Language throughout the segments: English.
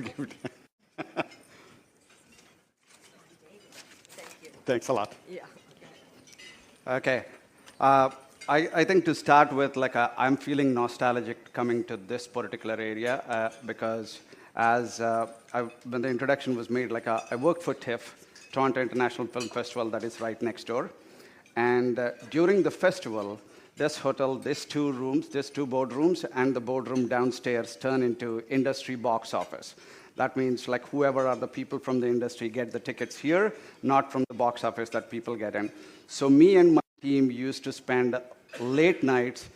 give it. Thanks a lot. Yeah. Okay. I think to start with, I'm feeling nostalgic coming to this particular area because when the introduction was made, I worked for TIFF, Toronto International Film Festival, that is right next door. And during the festival, this hotel, these two boardrooms, and the boardroom downstairs turn into industry box office. That means whoever are the people from the industry get the tickets here, not from the box office that people get in. So me and my team used to spend late nights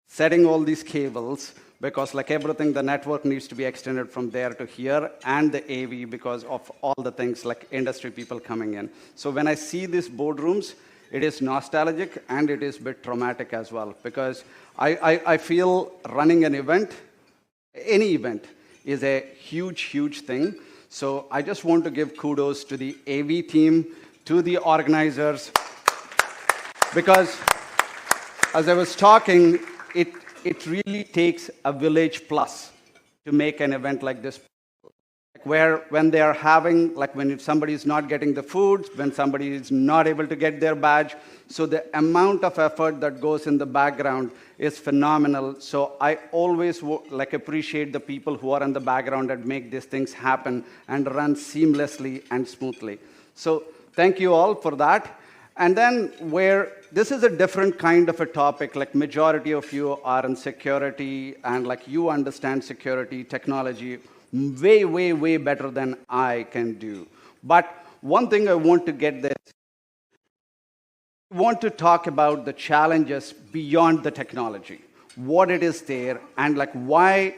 setting all these cables because everything, the network needs to be extended from there to here, and the AV because of all the things industry people coming in. So when I see these boardrooms, it is nostalgic and it is a bit traumatic as well because I feel running an event, any event, is a huge, huge thing. So I just want to give kudos to the AV team, to the organizers, because as I was talking, it really takes a village plus to make an event like this. When they are having, when somebody is not getting the food, when somebody is not able to get their badge. So the amount of effort that goes in the background is phenomenal. So I always appreciate the people who are in the background and make these things happen and run seamlessly and smoothly. So thank you all for that. And then this is a different kind of a topic, majority of you are in security and you understand security technology way, way, way better than I can do. But one thing I want to get this, I want to talk about the challenges beyond the technology, what it is there, and why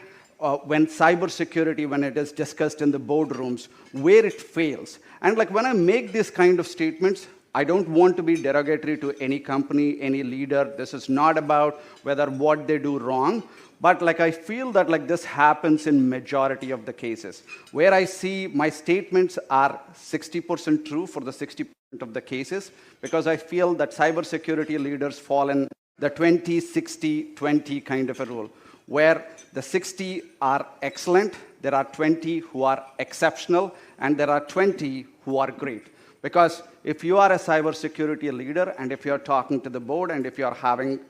when cybersecurity, when it is discussed in the boardrooms, where it fails. And when I make these kind of statements, I don't want to be derogatory to any company, any leader. This is not about what they do wrong. But I feel that this happens in majority of the cases, where I see my statements are 60% true for the 60% of the cases, because I feel that cybersecurity leaders fall in the 20-60-20 kind of a rule, where the 60 are excellent, there are 20 who are exceptional, and there are 20 who are great. Because if you are a cybersecurity leader, and if you're talking to the board, and if you're having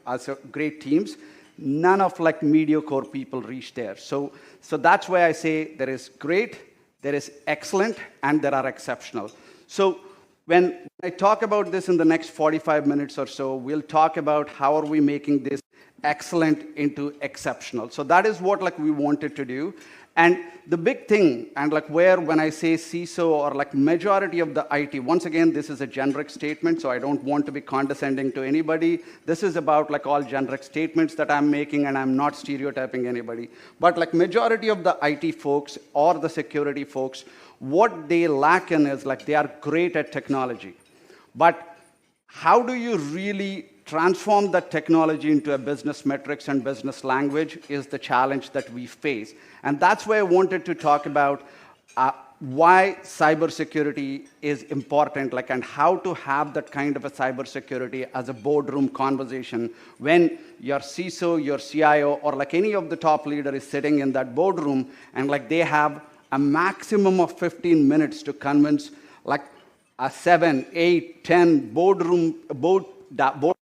great teams, none of mediocre people reach there. So that's why I say there is great, there is excellent, and there are exceptional. So when I talk about this in the next 45 minutes or so, we'll talk about how are we making this excellent into exceptional. So that is what we wanted to do. And the big thing, and when I say CISO or majority of the IT, once again, this is a generic statement, so I don't want to be condescending to anybody. This is about all generic statements that I'm making, and I'm not stereotyping anybody. But majority of the IT folks or the security folks, what they lack in is they are great at technology. But how do you really transform that technology into a business metrics and business language is the challenge that we face. And that's why I wanted to talk about why cybersecurity is important, and how to have that kind of a cybersecurity as a boardroom conversation when your CISO, your CIO, or any of the top leader is sitting in that boardroom, and they have a maximum of 15 minutes to convince a 7, 8, 10 board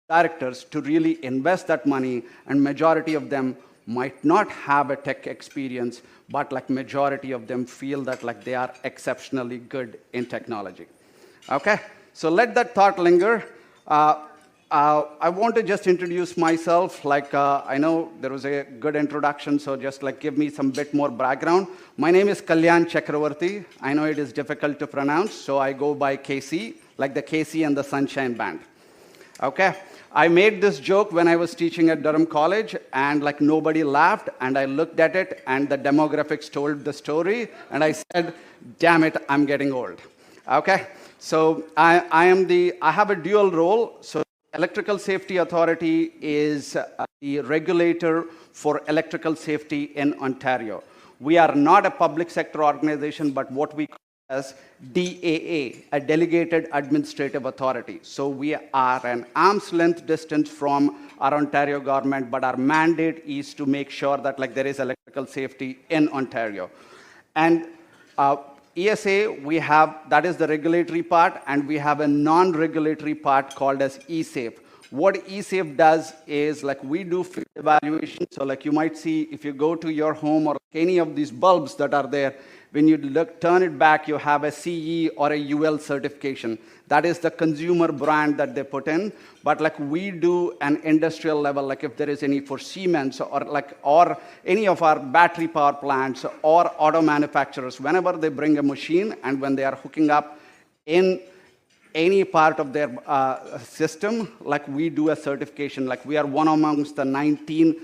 directors to really invest that money, and majority of them might not have a tech experience, but majority of them feel that they are exceptionally good in technology. Okay, so let that thought linger. I want to just introduce myself. I know there was a good introduction, so just give me some bit more background. My name is Kalyan Chakravarthy. I know it is difficult to pronounce, so I go by KC, like the KC and the Sunshine Band. Okay, I made this joke when I was teaching at Durham College, and nobody laughed, and I looked at it, and the demographics told the story, and I said, damn it, I'm getting old. Okay, so I have a dual role. So Electrical Safety Authority is the regulator for electrical safety in Ontario. We are not a public sector organization, but what we call as DAA, a Delegated Administrative Authority. So we are an arm's length distance from our Ontario government, but our mandate is to make sure that there is electrical safety in Ontario. And ESA, we have, that is the regulatory part, and we have a non-regulatory part called as eSafe. What eSafe does is, like, we do field evaluation. So like you might see, if you go to your home or any of these bulbs that are there, when you turn it back, you have a CE or a UL certification. That is the consumer brand that they put in. But like we do an industrial level, like if there is any for Siemens or any of our battery power plants or auto manufacturers, whenever they bring a machine and when they are hooking up in any part of their system, like we do a certification. Like we are one amongst the 19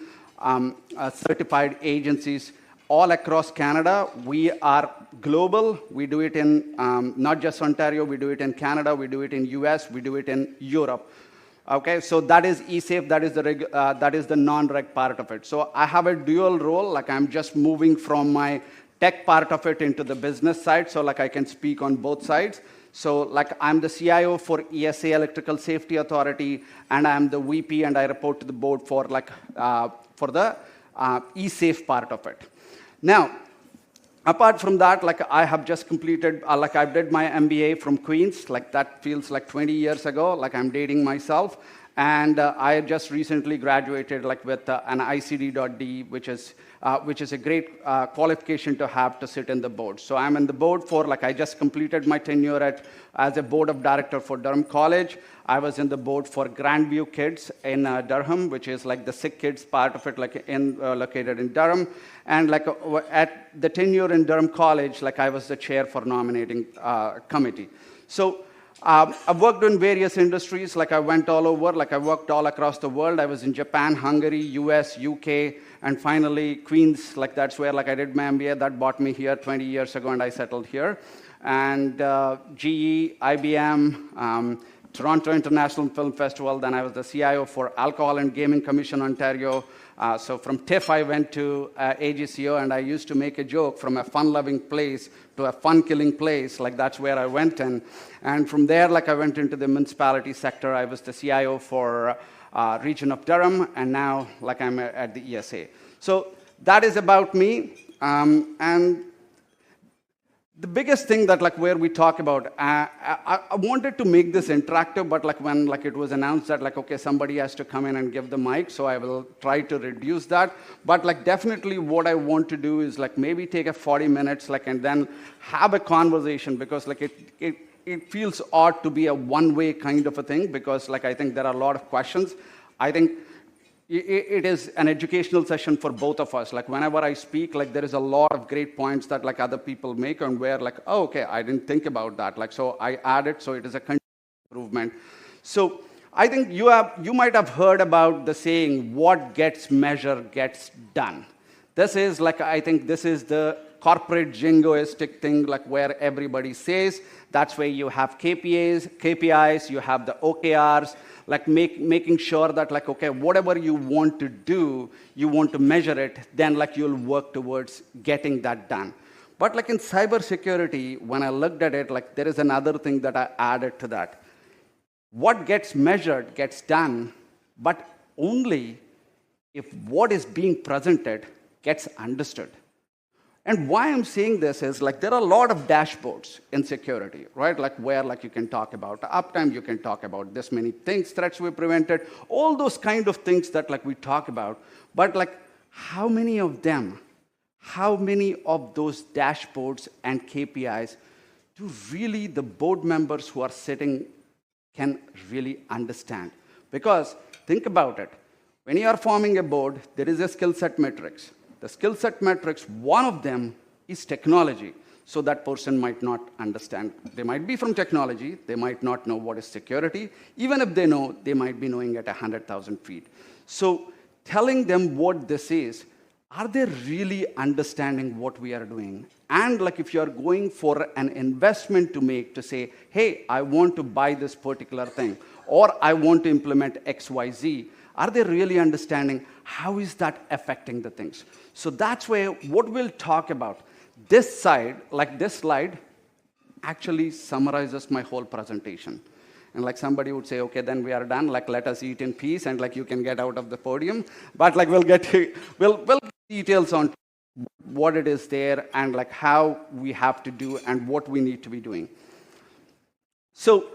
certified agencies all across Canada. We are global. We do it in not just Ontario, we do it in Canada, we do it in US, we do it in Europe. Okay, so that is eSafe, that is the non-reg part of it. So I have a dual role, like I'm just moving from my tech part of it into the business side, so like I can speak on both sides. So like I'm the CIO for ESA, Electrical Safety Authority, and I'm the VP and I report to the board for like for the eSafe part of it. Now, apart from that, like I have just completed, like I did my MBA from Queens, like that feels like 20 years ago, like I'm dating myself. And I just recently graduated like with an ICD.D, which is a great qualification to have to sit in the board. So I'm in the board for, like I just completed my tenure as a board of director for Durham College. I was in the board for Grandview Kids in Durham, which is like the sick kids part of it, like located in Durham. And like at the tenure in Durham College, like I was the chair for nominating committee. So I've worked in various industries, like I went all over, like I worked all across the world. I was in Japan, Hungary, US, UK, and finally Queens, like that's where like I did my MBA. That brought me here 20 years ago, and I settled here. And GE, IBM, Toronto International Film Festival, then I was the CIO for Alcohol and Gaming Commission, Ontario. So from TIFF, I went to AGCO, and I used to make a joke, from a fun-loving place to a fun-killing place, like that's where I went in. And from there, like I went into the municipality sector. I was the CIO for region of Durham, and now like I'm at the ESA. So that is about me. And the biggest thing that like where we talk about, I wanted to make this interactive, but like when like it was announced that like, okay, somebody has to come in and give the mic, so I will try to reduce that. But like definitely what I want to do is like maybe take a 40 minutes like and then have a conversation, because like it feels odd to be a one-way kind of a thing, because like I think there are a lot of questions. I think it is an educational session for both of us. Like whenever I speak, like there is a lot of great points that like other people make, and where like, oh, okay, I didn't think about that. Like, so I add it, so it is a continuous improvement. So I think you might have heard about the saying, what gets measured gets done. This is like, I think this is the corporate jingoistic thing, like where everybody says, that's where you have KPIs, you have the OKRs, like making sure that like, okay, whatever you want to do, you want to measure it, then like you'll work towards getting that done. But like in cybersecurity, when I looked at it, like there is another thing that I added to that. What gets measured gets done, but only if what is being presented gets understood. And why I'm saying this is like there are a lot of dashboards in security, right? Like where like you can talk about uptime, you can talk about this many things, threats we prevented, all those kind of things that like we talk about. But like how many of them, how many of those dashboards and KPIs do really the board members who are sitting can really understand? Because think about it. When you are forming a board, there is a skill set matrix. The skill set metrics, one of them is technology. So that person might not understand. They might be from technology. They might not know what is security. Even if they know, they might be knowing at 100,000 feet. So telling them what this is, are they really understanding what we are doing? And like if you're going for an investment to make, to say, hey, I want to buy this particular thing, or I want to implement XYZ, are they really understanding how is that affecting the things? So that's where what we'll talk about. This side, like this slide, actually summarizes my whole presentation. And like somebody would say, okay, then we are done. Like let us eat in peace, and like you can get out of the podium. But like we'll get details on what it is there, and like how we have to do and what we need to be doing. So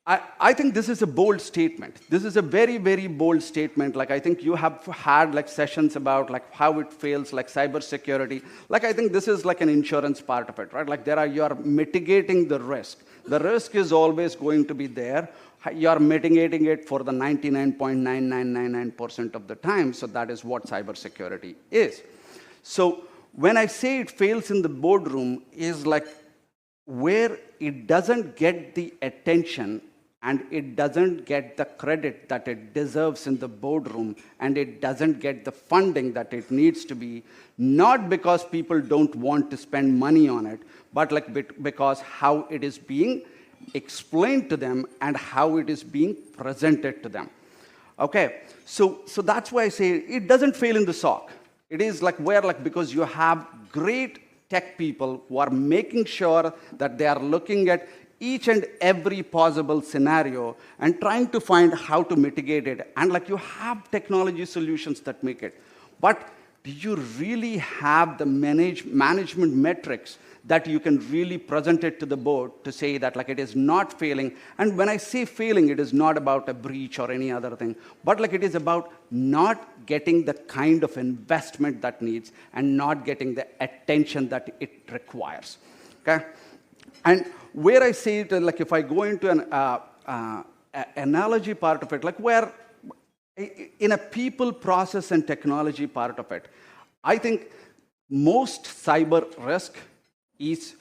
I think this is a bold statement. This is a very, very bold statement. Like, I think you have had like sessions about like how it fails, like cybersecurity. Like, I think this is like an insurance part of it, right? Like, you are mitigating the risk. The risk is always going to be there. You are mitigating it for the 99.9999% of the time. So that is what cybersecurity is. So when I say it fails in the boardroom, is like where it doesn't get the attention and it doesn't get the credit that it deserves in the boardroom, and it doesn't get the funding that it needs to be, not because people don't want to spend money on it, but like because how it is being explained to them and how it is being presented to them. Okay, so that's why I say it doesn't fail in the SOC. It is like where, like, because you have great tech people who are making sure that they are looking at each and every possible scenario and trying to find how to mitigate it. And like, you have technology solutions that make it. But do you really have the management metrics that you can really present it to the board to say that like it is not failing? And when I say failing, it is not about a breach or any other thing, but like it is about not getting the kind of investment that needs and not getting the attention that it requires. Okay? And where I say it, like if I go into an analogy part of it, like where in a people, process, and technology part of it, I think most cyber risk is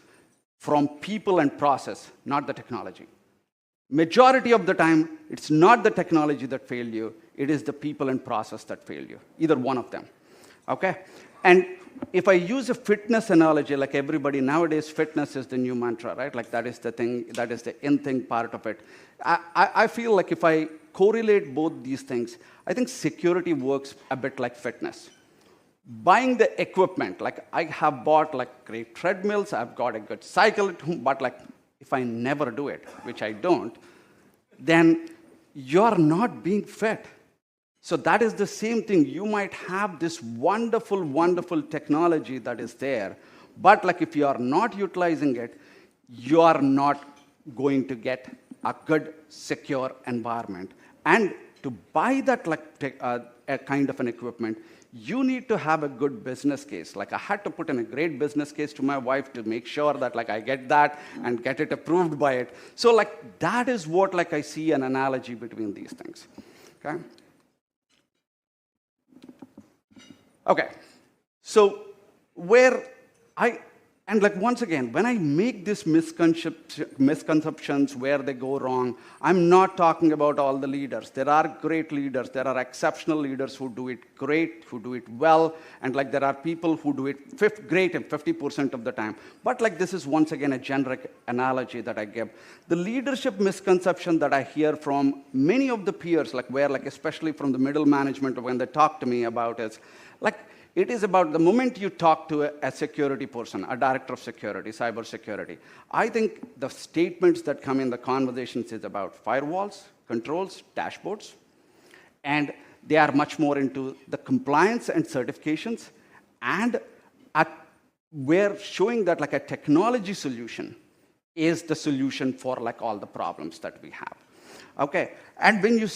from people and process, not the technology. Majority of the time, it's not the technology that failed you, it is the people and process that failed you, either one of them. Okay? And if I use a fitness analogy, like everybody nowadays, fitness is the new mantra, right? Like that is the thing, that is the in thing part of it. I feel like if I correlate both these things, I think security works a bit like fitness. Buying the equipment, like I have bought like great treadmills, I've got a good cycle at home, but like if I never do it, which I don't, then you're not being fit. So that is the same thing. You might have this wonderful, wonderful technology that is there, but like if you are not utilizing it, you are not going to get a good, secure environment. And to buy that like a kind of an equipment, you need to have a good business case. Like I had to put in a great business case to my wife to make sure that like I get that and get it approved by it. So like that is what like I see an analogy between these things. Okay? Okay, so and like once again, when I make these misconceptions where they go wrong, I'm not talking about all the leaders. There are great leaders, there are exceptional leaders who do it great, who do it well, and like there are people who do it great and 50% of the time. But like this is once again a generic analogy that I give. The leadership misconception that I hear from many of the peers, like where like especially from the middle management when they talk to me about is, like, it is about the moment you talk to a security person, a director of security, cybersecurity. I think the statements that come in the conversations is about firewalls, controls, dashboards, and they are much more into the compliance and certifications, and we're showing that like a technology solution is the solution for like all the problems that we have. Okay, and when you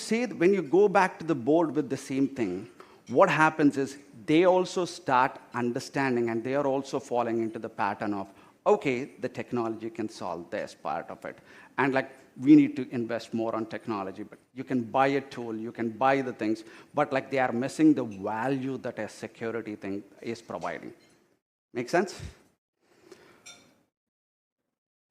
go back to the board with the same thing, what happens is they also start understanding and they are also falling into the pattern of, okay, the technology can solve this part of it. And like, we need to invest more on technology, but you can buy a tool, you can buy the things, but like they are missing the value that a security thing is providing. Make sense?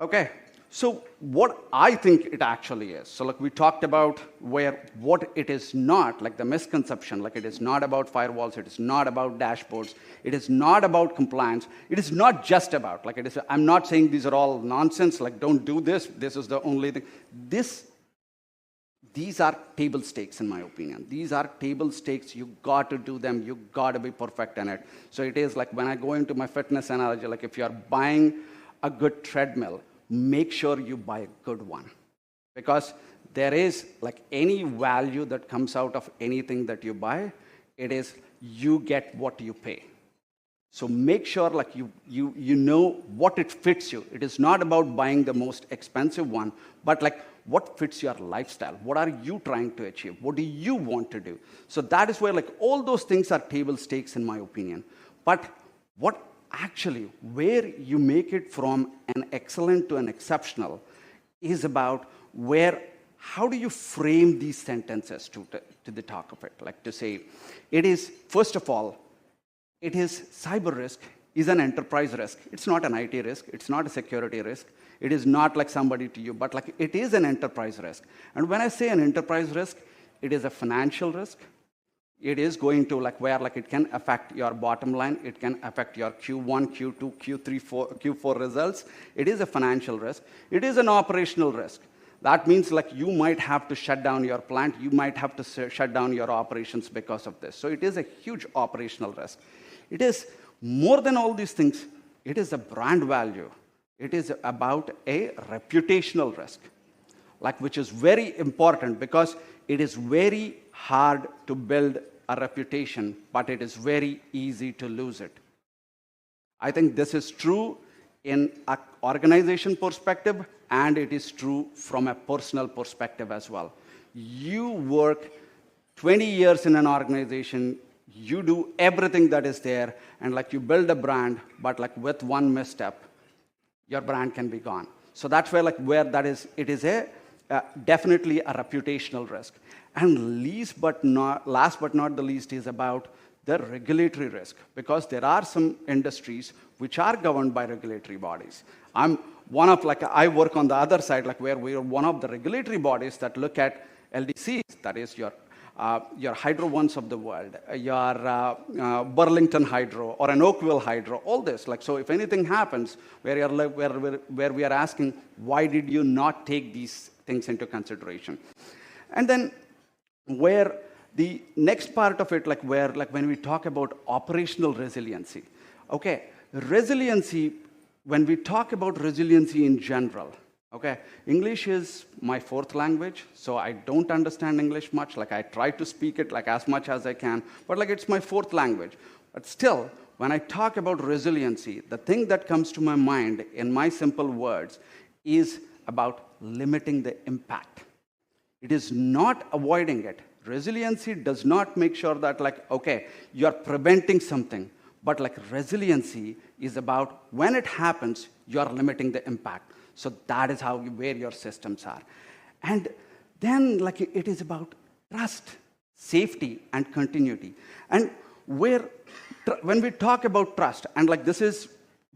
Okay. So what I think it actually is, so like we talked about what it is not, like the misconception, like it is not about firewalls, it is not about dashboards, it is not about compliance, it is not just about, like it is, I'm not saying these are all nonsense, like don't do this, this is the only thing. These are table stakes in my opinion. These are table stakes, you got to do them, you got to be perfect in it. So it is like when I go into my fitness analogy, like if you're buying a good treadmill, make sure you buy a good one. Because there is, like any value that comes out of anything that you buy, it is you get what you pay. So make sure like you know what it fits you. It is not about buying the most expensive one, but like what fits your lifestyle. What are you trying to achieve? What do you want to do? So that is where like all those things are table stakes in my opinion. But what actually, where you make it from an excellent to an exceptional is about how do you frame these sentences to the talk of it? Like to say, it is, first of all, it is cyber risk is an enterprise risk. It's not an IT risk. It's not a security risk. It is not like somebody to you, but like it is an enterprise risk. And when I say an enterprise risk, it is a financial risk. It is going to like where like it can affect your bottom line. It can affect your Q1, Q2, Q3, Q4 results. It is a financial risk. It is an operational risk. That means like you might have to shut down your plant. You might have to shut down your operations because of this. So it is a huge operational risk. It is more than all these things. It is a brand value. It is about a reputational risk, like which is very important because it is very hard to build a reputation, but it is very easy to lose it. I think this is true in an organization perspective, and it is true from a personal perspective as well. You work 20 years in an organization, you do everything that is there, and like you build a brand, but like with one misstep, your brand can be gone. So that's where like where that is, it is a definitely a reputational risk. And last but not the least is about the regulatory risk, because there are some industries which are governed by regulatory bodies. I'm one of like, I work on the other side, like where we are one of the regulatory bodies that look at LDCs, that is your Hydro Ones of the world, your Burlington Hydro or an Oakville Hydro, all this. Like, so if anything happens where we are asking, why did you not take these things into consideration? And then where the next part of it, like where, like when we talk about operational resiliency, okay, resiliency, when we talk about resiliency in general, okay, English is my fourth language, so I don't understand English much. Like I try to speak it like as much as I can, but like it's my fourth language. But still, when I talk about resiliency, the thing that comes to my mind in my simple words is about limiting the impact. It is not avoiding it. Resiliency does not make sure that like, okay, you're preventing something, but like resiliency is about when it happens, you're limiting the impact. So that is where your systems are. And then like it is about trust, safety, and continuity. And when we talk about trust, and like this is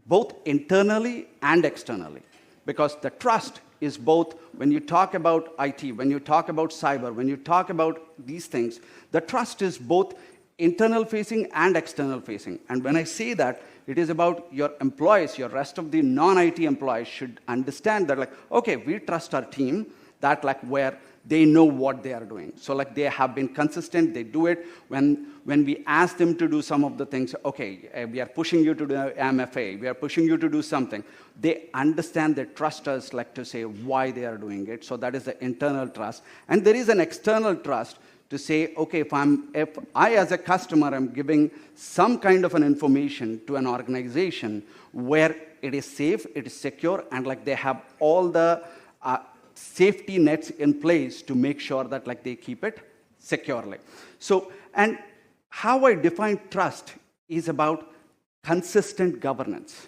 both internally and externally, because the trust is both when you talk about IT, when you talk about cyber, when you talk about these things, the trust is both internal facing and external facing. And when I say that, it is about your employees, your rest of the non-IT employees should understand that like, okay, we trust our team, that like where they know what they are doing. So like they have been consistent, they do it. When we ask them to do some of the things, okay, we are pushing you to do MFA, we are pushing you to do something. They understand, they trust us like to say why they are doing it. So that is the internal trust. And there is an external trust to say, okay, if I as a customer am giving some kind of an information to an organization where it is safe, it is secure, and like they have all the safety nets in place to make sure that like they keep it securely. So, and how I define trust is about consistent governance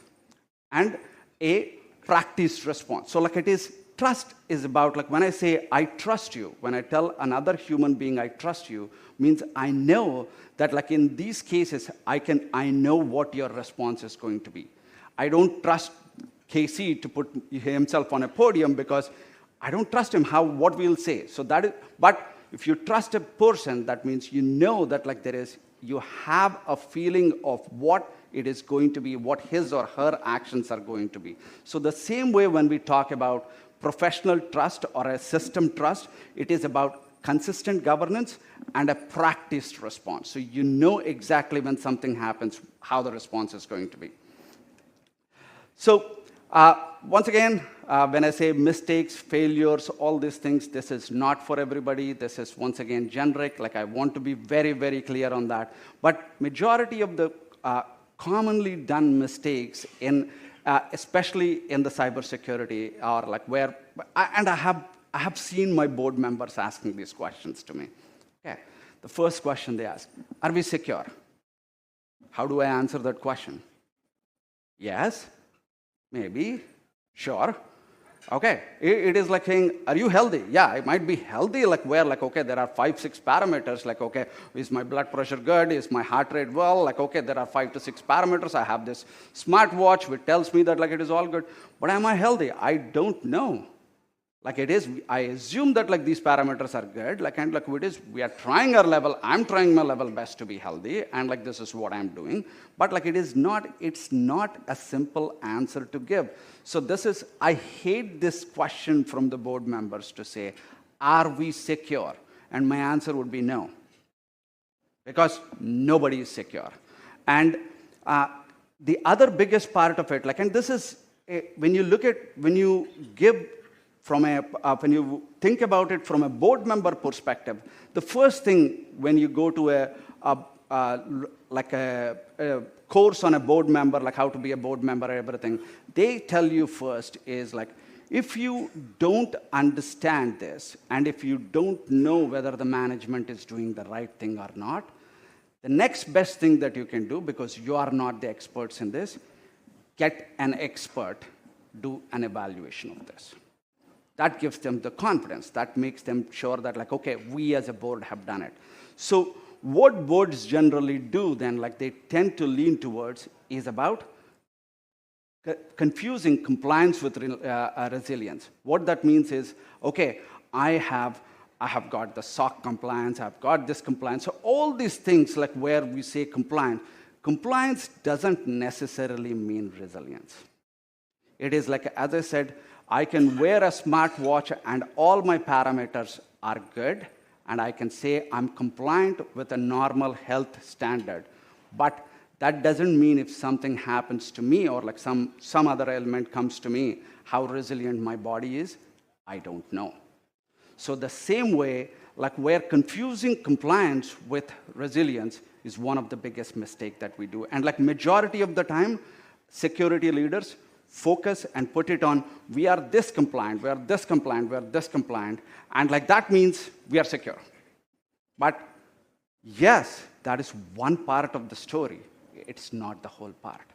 and a practiced response. So like it is, trust is about like when I say I trust you, when I tell another human being I trust you, means I know that like in these cases, I know what your response is going to be. I don't trust Casey to put himself on a podium because I don't trust him what we'll say. So that is, but if you trust a person, that means you know that like you have a feeling of what it is going to be, what his or her actions are going to be. So the same way when we talk about professional trust or a system trust, it is about consistent governance and a practiced response. So you know exactly when something happens, how the response is going to be. So once again, when I say mistakes, failures, all these things, this is not for everybody. This is, once again, generic. Like I want to be very, very clear on that. But majority of the commonly done mistakes in, especially in the cybersecurity, or like where, and I have seen my board members asking these questions to me. Okay, the first question they ask: are we secure? How do I answer that question? Yes, maybe, sure. Okay, it is like saying, are you healthy? Yeah, I might be healthy, like where, like, okay, there are 5, 6 parameters, like, okay, is my blood pressure good? Is my heart rate well? Like, okay, there are 5 to 6 parameters. I have this smartwatch which tells me that, like, it is all good. But am I healthy? I don't know. Like it is, I assume that like these parameters are good, like, and like it is, we are trying our level, I'm trying my level best to be healthy, and like this is what I'm doing. But like it's not a simple answer to give. So this is, I hate this question from the board members to say, are we secure? And my answer would be no. Because nobody is secure. And the other biggest part of it, like, and this is, when you think about it from a board member perspective, the first thing when you go to a course on a board member, like how to be a board member and everything, they tell you first is like, if you don't understand this, and if you don't know whether the management is doing the right thing or not, the next best thing that you can do, because you are not the experts in this, get an expert, do an evaluation of this. That gives them the confidence. That makes them sure that, like, okay, we as a board have done it. So what boards generally do then, like they tend to lean towards, is about confusing compliance with resilience. What that means is, okay, I have got the SOC compliance, I've got this compliance. So all these things, like where we say compliance doesn't necessarily mean resilience. It is like, as I said, I can wear a smartwatch and all my parameters are good, and I can say I'm compliant with a normal health standard. But that doesn't mean if something happens to me or like some other element comes to me, how resilient my body is, I don't know. So the same way, like where confusing compliance with resilience is one of the biggest mistakes that we do. And like majority of the time, security leaders focus and put it on, we are this compliant, we are this compliant, we are this compliant, and like that means we are secure. But yes, that is one part of the story. It's not the whole part.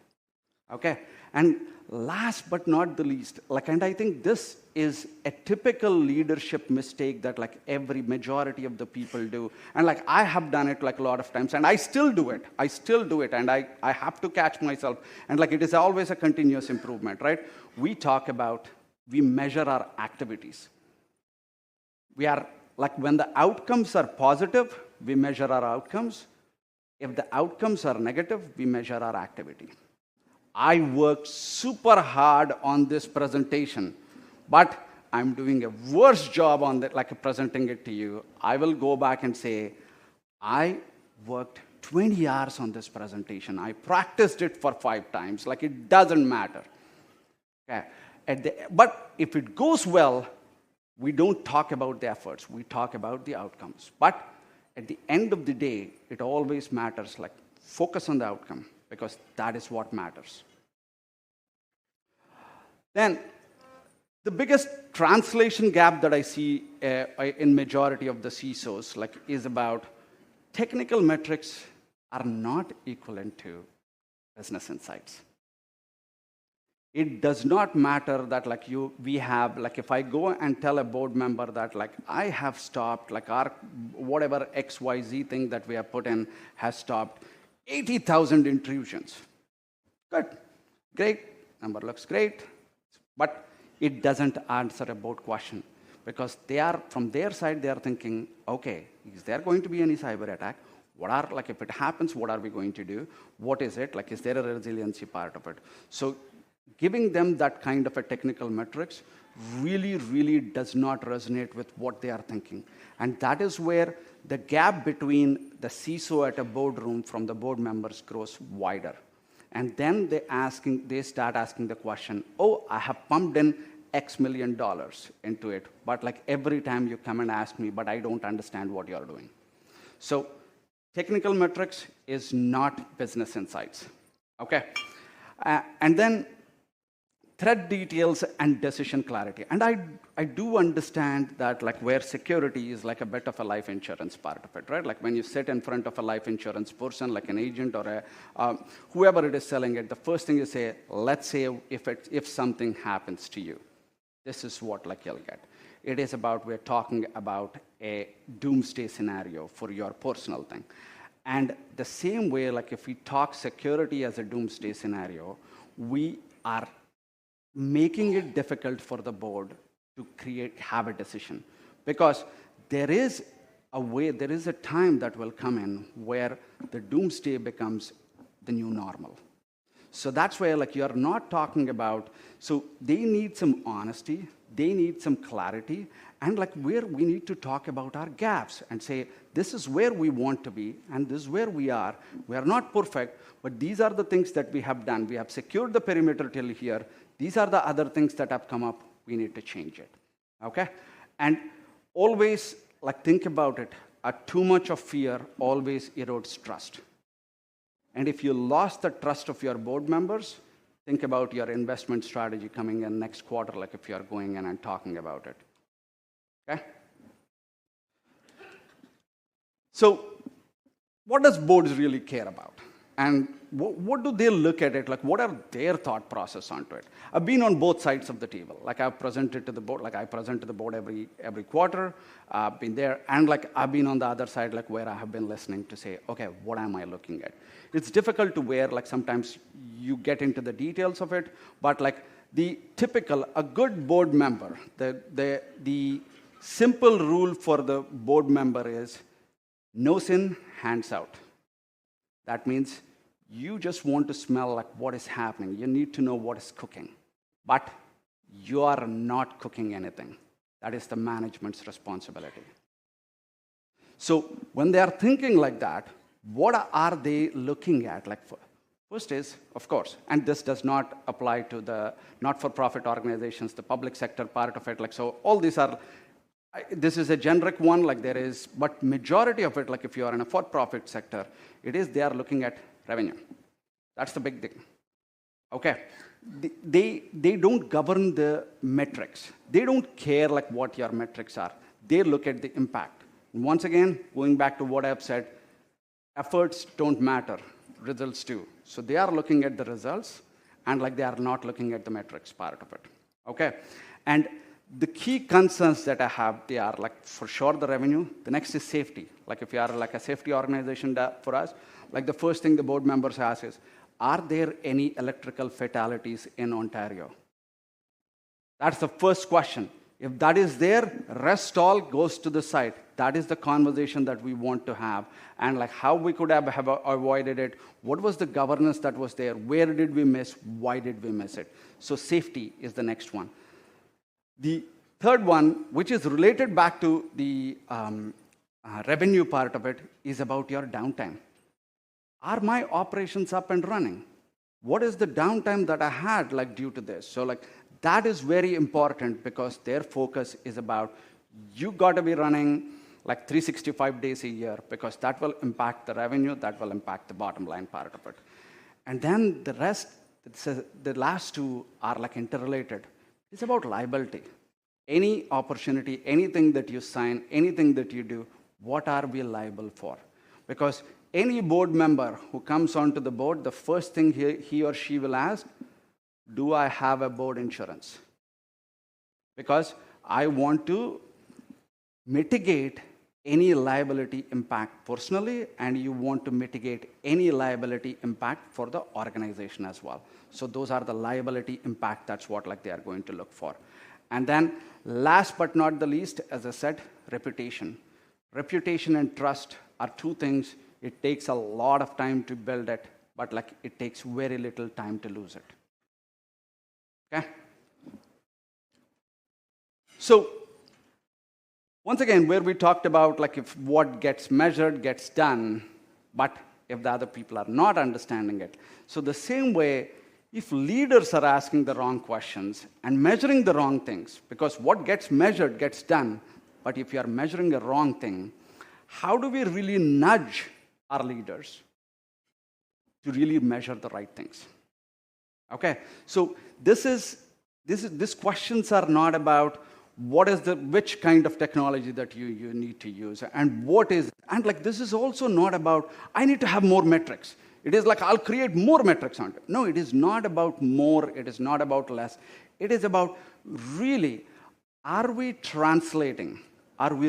Okay? And last but not the least, like, and I think this is a typical leadership mistake that like every majority of the people do. And like I have done it like a lot of times, and I still do it. And I have to catch myself. And like it is always a continuous improvement, right? We measure our activities. We are, like when the outcomes are positive, we measure our outcomes. If the outcomes are negative, we measure our activity. I worked super hard on this presentation, but I'm doing a worse job on that, like presenting it to you. I will go back and say, I worked 20 hours on this presentation. I practiced it for 5 times. Like it doesn't matter. Okay. But if it goes well, we don't talk about the efforts. We talk about the outcomes. But at the end of the day, it always matters, like focus on the outcome, because that is what matters. Then, the biggest translation gap that I see in majority of the CISOs like, is about technical metrics are not equivalent to business insights. It does not matter that like we have, like if I go and tell a board member that like I have stopped, like our whatever XYZ thing that we have put in has stopped 80,000 intrusions. Good, great, number looks great, but it doesn't answer a board question, because they are, from their side, they are thinking, okay, is there going to be any cyber attack? What are, like if it happens, what are we going to do? What is it? Like is there a resiliency part of it? So giving them that kind of a technical metrics really, really does not resonate with what they are thinking. And that is where the gap between the CISO at a boardroom from the board members grows wider. And then they start asking the question, oh, I have pumped in X million dollars into it, but like every time you come and ask me, but I don't understand what you're doing. So technical metrics is not business insights. Okay? And then threat details and decision clarity. And I do understand that like where security is like a bit of a life insurance part of it, right? Like when you sit in front of a life insurance person, like an agent or whoever it is selling it, the first thing you say, let's say if something happens to you, this is what like you'll get. It is about, we're talking about a doomsday scenario for your personal thing. And the same way, like if we talk security as a doomsday scenario, we are making it difficult for the board to have a decision. Because there is a time that will come in where the doomsday becomes the new normal. So that's where like you're not talking about, so they need some honesty, they need some clarity, and like where we need to talk about our gaps and say, this is where we want to be, and this is where we are. We are not perfect, but these are the things that we have done. We have secured the perimeter till here. These are the other things that have come up. We need to change it, okay? And always, like think about it, too much of fear always erodes trust. And if you lost the trust of your board members, think about your investment strategy coming in next quarter, like if you're going in and talking about it, okay? So what does boards really care about? And what do they look at it? Like, what are their thought process onto it? I've been on both sides of the table. Like, I've presented to the board, like I present to the board every quarter. I've been there, and like I've been on the other side, like where I have been listening to say, okay, what am I looking at? It's difficult to wear, like sometimes you get into the details of it, but like a good board member, the simple rule for the board member is no sin, hands out. That means you just want to smell like what is happening. You need to know what is cooking. But you are not cooking anything. That is the management's responsibility. So when they are thinking like that, what are they looking at? Like first is, of course, and this does not apply to the not-for-profit organizations, the public sector part of it. Like so, all these are. This is a generic one, like there is, but majority of it, like if you are in a for-profit sector, they are looking at revenue. That's the big thing. Okay, they don't govern the metrics. They don't care like what your metrics are. They look at the impact. Once again, going back to what I've said, efforts don't matter, results do. So they are looking at the results, and like they are not looking at the metrics part of it. Okay, and the key concerns that I have, they are like for sure the revenue. The next is safety. Like if you are like a safety organization for us, like the first thing the board members ask is, are there any electrical fatalities in Ontario? That's the first question. If that is there, rest all goes to the side. That is the conversation that we want to have. And like how we could have avoided it. What was the governance that was there? Where did we miss? Why did we miss it? So safety is the next one. The third one, which is related back to the revenue part of it, is about your downtime. Are my operations up and running? What is the downtime that I had like due to this? So like that is very important because their focus is about you got to be running like 365 days a year because that will impact the revenue, that will impact the bottom line part of it. And then the rest, the last two are like interrelated. It's about liability. Any opportunity, anything that you sign, anything that you do, what are we liable for? Because any board member who comes onto the board, the first thing he or she will ask, do I have a board insurance? Because I want to mitigate any liability impact personally, and you want to mitigate any liability impact for the organization as well. So those are the liability impact. That's what like they are going to look for. And then last but not the least, as I said, reputation. Reputation and trust are two things. It takes a lot of time to build it, but like it takes very little time to lose it. Okay? So once again, where we talked about like if what gets measured gets done, but if the other people are not understanding it. So the same way, if leaders are asking the wrong questions and measuring the wrong things, because what gets measured gets done, but if you are measuring a wrong thing, how do we really nudge our leaders? to really measure the right things. Okay, so these questions are not about which kind of technology that you need to use and this is also not about, I need to have more metrics. It is like, I'll create more metrics on it. No, it is not about more, it is not about less. It is about really, are we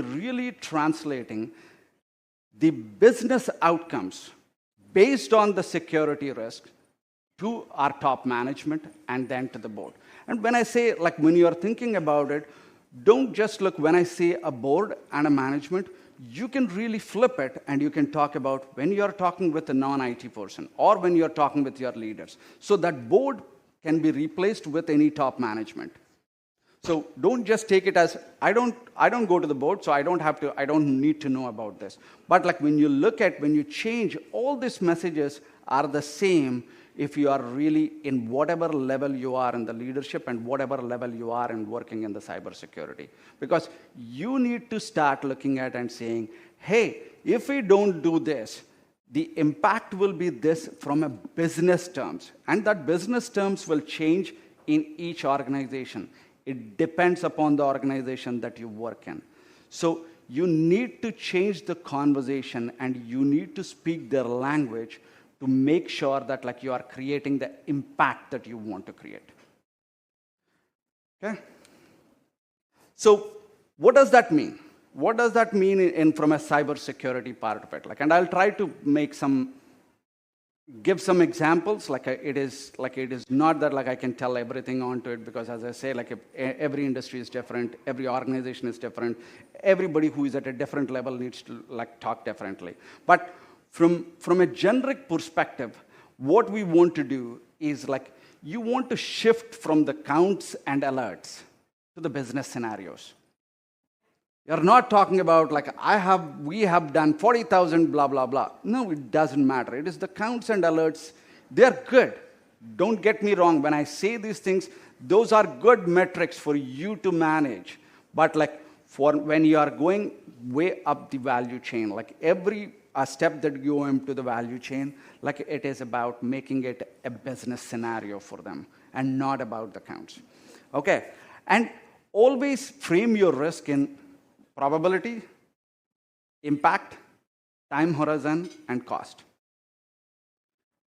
really translating the business outcomes based on the security risk to our top management and then to the board? And when I say, like, when you are thinking about it, don't just look, when I say a board and a management, you can really flip it and you can talk about when you're talking with a non-IT person or when you're talking with your leaders. So that board can be replaced with any top management. So don't just take it as, I don't go to the board, so I don't need to know about this. But like when you change, all these messages are the same if you are really in whatever level you are in the leadership and whatever level you are in working in the cybersecurity. Because you need to start looking at and saying, hey, if we don't do this, the impact will be this from a business terms. And that business terms will change in each organization. It depends upon the organization that you work in. So you need to change the conversation and you need to speak their language to make sure that like you are creating the impact that you want to create. Okay? So what does that mean? What does that mean from a cybersecurity part of it? Like, and I'll try to give some examples. It is not that like I can tell everything onto it, because as I say, like every industry is different, every organization is different, everybody who is at a different level needs to like talk differently. But from a generic perspective, what we want to do is like you want to shift from the counts and alerts to the business scenarios. You're not talking about like we have done 40,000 blah blah blah. No, it doesn't matter. It is the counts and alerts. They're good. Don't get me wrong. When I say these things, those are good metrics for you to manage. But like for when you are going way up the value chain, like every step that you go into the value chain, like it is about making it a business scenario for them and not about the counts. Okay, and always frame your risk in probability, impact, time horizon, and cost.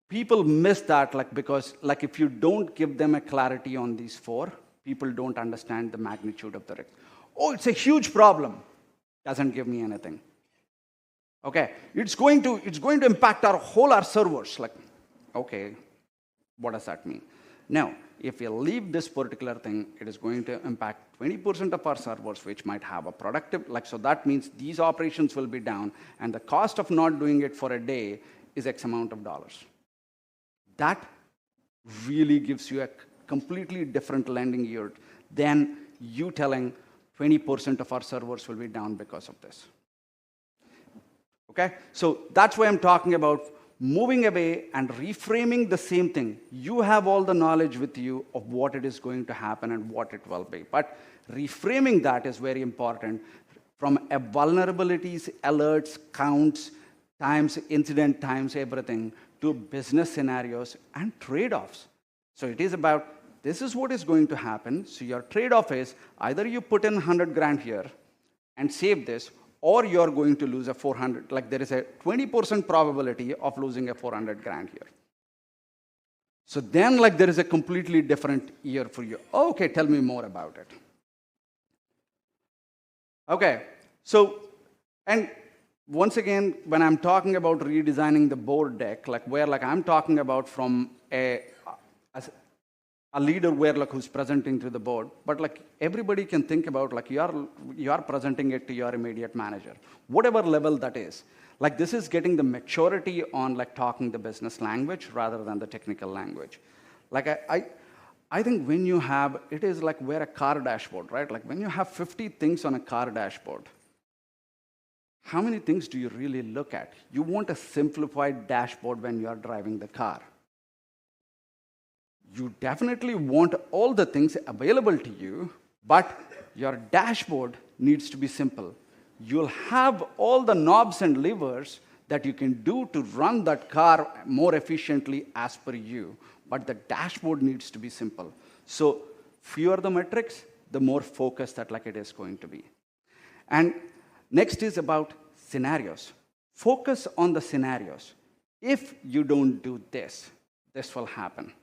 People miss that because if you don't give them a clarity on these four, people don't understand the magnitude of the risk. Oh, it's a huge problem. Doesn't give me anything. Okay, it's going to impact our servers. Like, okay, what does that mean? Now, if you leave this particular thing, it is going to impact 20% of our servers, which might have a productive, so that means these operations will be down, and the cost of not doing it for a day is X amount of dollars. That really gives you a completely different lending yield than you telling 20% of our servers will be down because of this. Okay, so that's why I'm talking about moving away and reframing the same thing. You have all the knowledge with you of what it is going to happen and what it will be. But reframing that is very important from a vulnerabilities, alerts, counts, times, incident times, everything, to business scenarios and trade-offs. So it is about, this is what is going to happen. So your trade-off is either you put in 100 grand here and save this, or you're going to lose a 400, like there is a 20% probability of losing a 400 grand here. So then like there is a completely different year for you. Oh, okay, tell me more about it. Okay, so, and once again, when I'm talking about redesigning the board deck, I'm talking about from a leader who's presenting to the board, but everybody can think about you are presenting it to your immediate manager, whatever level that is. This is getting the maturity on talking the business language rather than the technical language. I think when you have, it is wear a car dashboard, right? When you have 50 things on a car dashboard, how many things do you really look at? You want a simplified dashboard when you are driving the car. You definitely want all the things available to you, but your dashboard needs to be simple. You'll have all the knobs and levers that you can do to run that car more efficiently as per you, but the dashboard needs to be simple. So fewer the metrics, the more focused that like it is going to be. And next is about scenarios. Focus on the scenarios. If you don't do this, this will happen.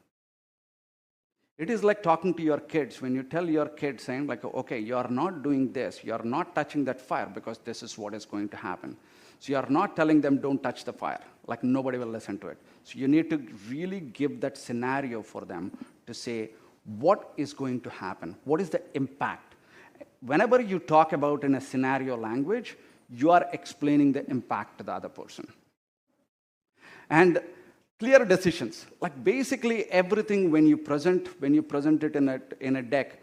It is like talking to your kids. When you tell your kids saying like, okay, you are not doing this, you are not touching that fire because this is what is going to happen. So you are not telling them don't touch the fire, like nobody will listen to it. So you need to really give that scenario for them to say what is going to happen, what is the impact. Whenever you talk about in a scenario language, you are explaining the impact to the other person. And clear decisions, like basically everything when you present it in a deck,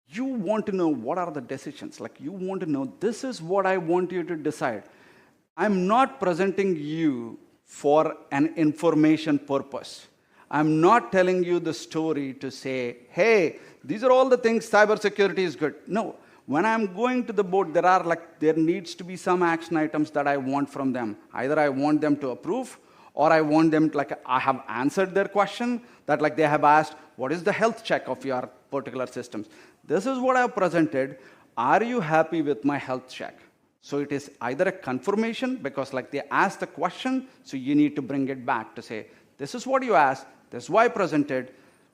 you want to know what are the decisions. Like you want to know, this is what I want you to decide. I'm not presenting you for an information purpose. I'm not telling you the story to say, hey, these are all the things cybersecurity is good. No, when I'm going to the board, there needs to be some action items that I want from them. Either I want them to approve, or I want them to, like, I have answered their question, that like they have asked, what is the health check of your particular systems? This is what I've presented. Are you happy with my health check? So it is either a confirmation, because like they asked the question, so you need to bring it back to say, this is what you asked, this is why I presented,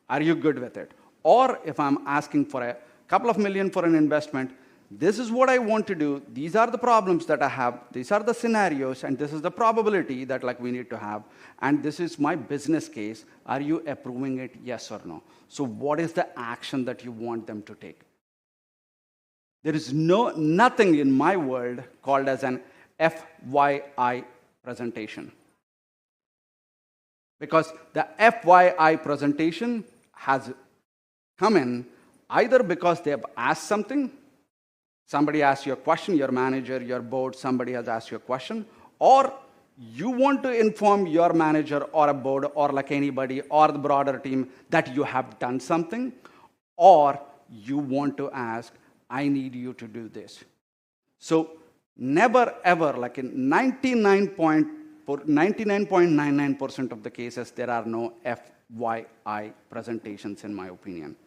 are you good with it? Or if I'm asking for a couple of million for an investment, this is what I want to do, these are the problems that I have, these are the scenarios, and this is the probability that like we need to have, and this is my business case, are you approving it, yes or no? So what is the action that you want them to take? There is nothing in my world called as an FYI presentation. Because the FYI presentation has come in either because they have asked something, somebody asked you a question, your manager, your board, somebody has asked you a question, or you want to inform your manager or a board or like anybody or the broader team that you have done something, or you want to ask, I need you to do this. So never ever, like in 99.99% of the cases, there are no FYI presentations in my opinion.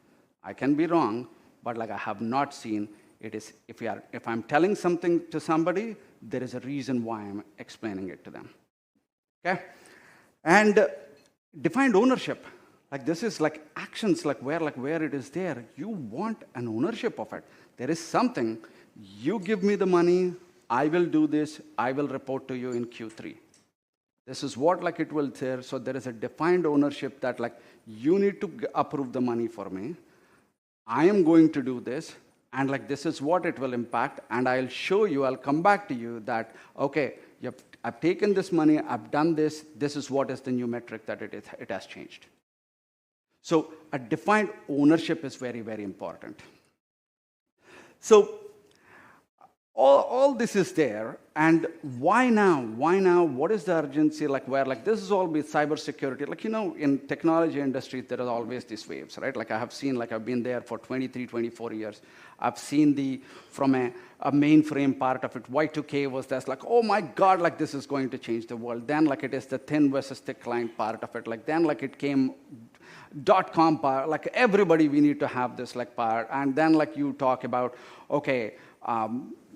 I can be wrong, but like I have not seen it is, if I'm telling something to somebody, there is a reason why I'm explaining it to them. Okay? And defined ownership. Like this is like actions, like where it is there. You want an ownership of it. There is something, you give me the money, I will do this, I will report to you in Q3. This is what like it will there. So there is a defined ownership that like you need to approve the money for me. I am going to do this, and like this is what it will impact, and I'll show you, I'll come back to you that, okay, I've taken this money, I've done this, this is what is the new metric that it has changed. So a defined ownership is very, very important. So all this is there, and why now? Why now? What is the urgency? Like where, like this is all with cybersecurity. Like, you know, in technology industry, there are always these waves, right? Like I have seen, like I've been there for 23, 24 years. I've seen from a mainframe part of it, Y2K was this, like, oh my God, like this is going to change the world. Then like it is the thin versus thick client part of it. Like then like it came .com part, like everybody, we need to have this like part. And then like you talk about, okay,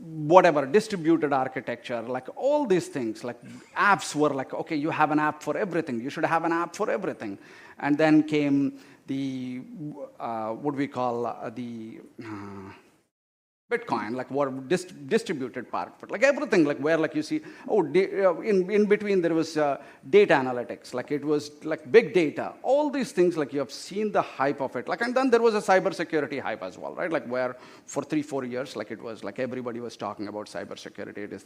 whatever, distributed architecture, like all these things, like apps were like, okay, you have an app for everything. You should have an app for everything. And then came the, what we call the Bitcoin, like what distributed part, but like everything, like where like you see, oh, in between there was data analytics, like it was like big data, all these things, like you have seen the hype of it, like, and then there was a cybersecurity hype as well, right? Like where for 3-4 years, like it was like everybody was talking about cybersecurity. It is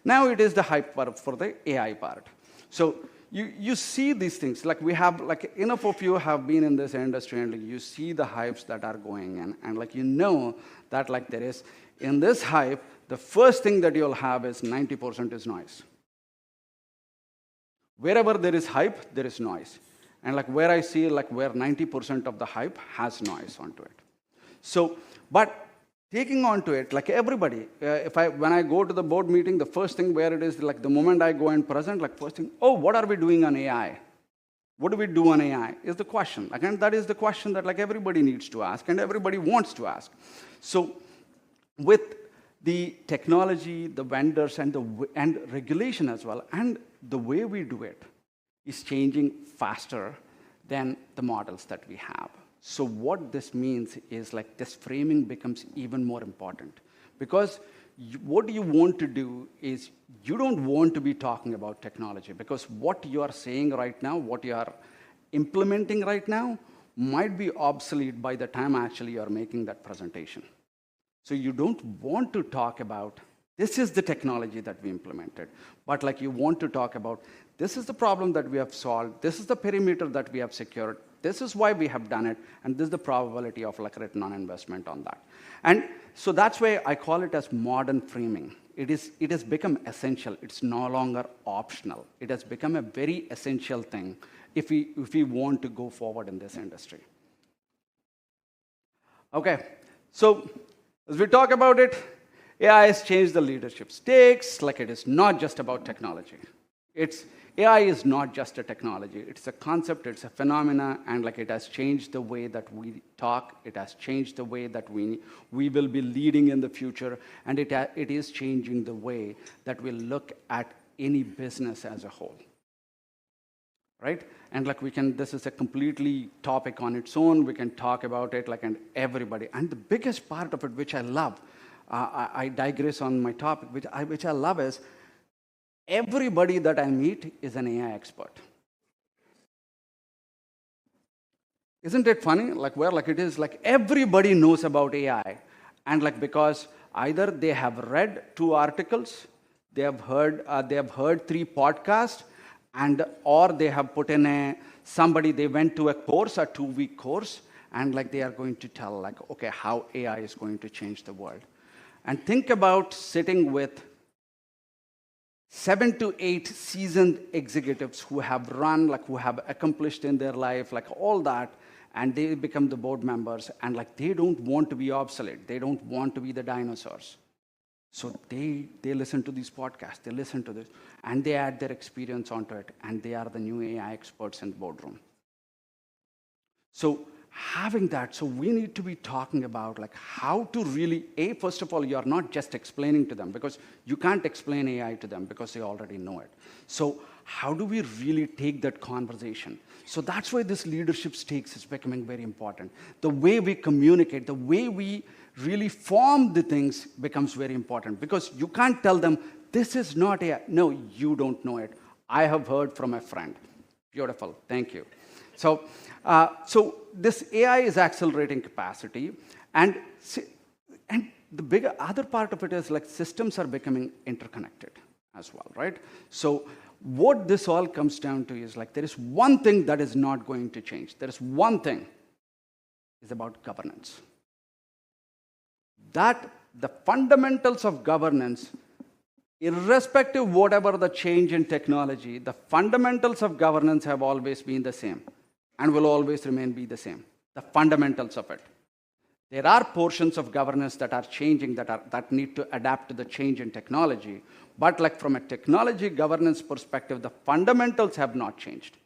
now it is the hype part for the AI part. So you see these things, like we have, like enough of you have been in this industry, and like you see the hypes that are going in, and like you know that like there is, in this hype, the first thing that you'll have is 90% is noise. Wherever there is hype, there is noise. And like where I see, like where 90% of the hype has noise onto it. So, but taking on to it, like everybody, when I go to the board meeting, the first thing where it is, like the moment I go and present, like first thing, oh, what are we doing on AI? What do we do on AI is the question. Again, that is the question that like everybody needs to ask and everybody wants to ask. So with the technology, the vendors, and regulation as well, and the way we do it is changing faster than the models that we have. So what this means is like this framing becomes even more important, because what you want to do is you don't want to be talking about technology, because what you are saying right now, what you are implementing right now might be obsolete by the time actually you are making that presentation. So you don't want to talk about this is the technology that we implemented, but like you want to talk about this is the problem that we have solved, this is the perimeter that we have secured, this is why we have done it, and this is the probability of like return on investment on that. And so that's why I call it as modern framing. It has become essential. It's no longer optional. It has become a very essential thing if we want to go forward in this industry. Okay, so as we talk about it, AI has changed the leadership stakes. Like it is not just about technology. AI is not just a technology. It's a concept, it's a phenomena, and like it has changed the way that we talk. It has changed the way that we will be leading in the future, and it is changing the way that we look at any business as a whole. Right? And like this is a completely topic on its own. We can talk about it like and everybody. And the biggest part of it, which I love, I digress on my topic, which I love is, everybody that I meet is an AI expert. Isn't it funny? Like where like it is like everybody knows about AI, and like because either they have read 2 articles, they have heard 3 podcasts, and or they have put in they went to a course, a 2-week course, and like they are going to tell like, okay, how AI is going to change the world. And think about sitting with 7 to 8 seasoned executives who have who have accomplished in their life, like all that, and they become the board members, and like they don't want to be obsolete. They don't want to be the dinosaurs. So they listen to these podcasts, they listen to this, and they add their experience onto it, and they are the new AI experts in the boardroom. So having that, so we need to be talking about like how to really, first of all, you're not just explaining to them, because you can't explain AI to them because they already know it. So how do we really take that conversation? So that's why this leadership stakes is becoming very important. The way we communicate, the way we really form the things becomes very important, because you can't tell them, this is not AI. No, you don't know it. I have heard from a friend. Beautiful, thank you. So this AI is accelerating capacity, and the bigger other part of it is like systems are becoming interconnected as well, right? So what this all comes down to is like there is one thing that is not going to change. There is one thing, is about governance. That the fundamentals of governance, irrespective of whatever the change in technology, the fundamentals of governance have always been the same and will always be the same. The fundamentals of it. There are portions of governance that are changing, that need to adapt to the change in technology. But like from a technology governance perspective, the fundamentals have not changed.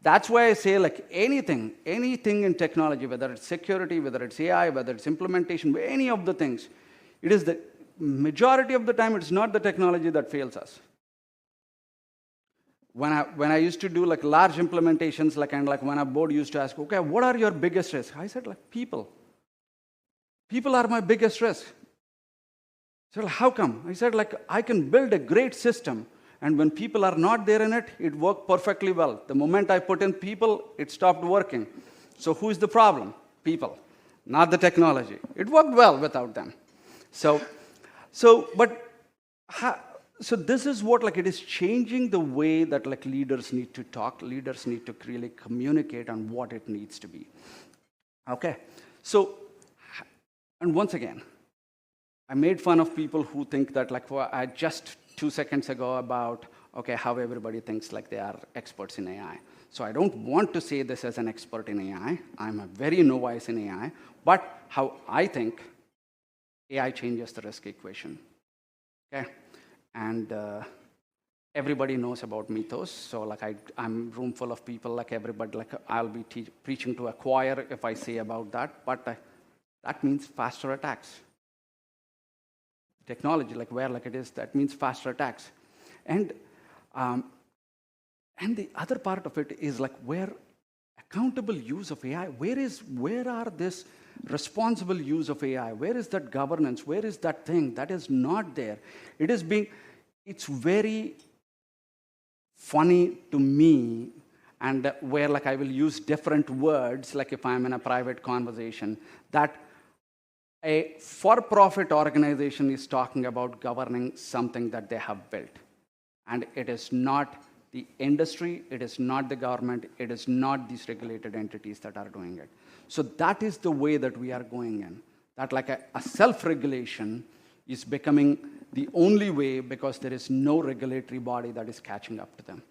That's why I say like anything in technology, whether it's security, whether it's AI, whether it's implementation, any of the things, it is the majority of the time, it's not the technology that fails us. When I used to do like large implementations, and when a board used to ask, okay, what are your biggest risks? I said like people. People are my biggest risk. So how come? I said like I can build a great system, and when people are not there in it, it worked perfectly well. The moment I put in people, it stopped working. So who is the problem? People, not the technology. It worked well without them. So this is what like it is changing the way that like leaders need to talk. Leaders need to really communicate on what it needs to be. Okay, so and once again, I made fun of people who think that like I just 2 seconds ago about okay how everybody thinks like they are experts in AI. So I don't want to say this as an expert in AI. I'm a very novice in AI, but how I think AI changes the risk equation. Okay, and everybody knows about mythos. So like I'm room full of people, like everybody, like I'll be preaching to a choir if I say about that, but that means faster attacks. Technology, like where like it is, that means faster attacks. And the other part of it is like where accountable use of AI, where are this responsible use of AI? Where is that governance? Where is that thing? That is not there. It's very funny to me, and where like I will use different words, like if I'm in a private conversation, that a for-profit organization is talking about governing something that they have built. And it is not the industry, it is not the government, it is not these regulated entities that are doing it. So that is the way that we are going in. That like a self-regulation is becoming the only way because there is no regulatory body that is catching up to them.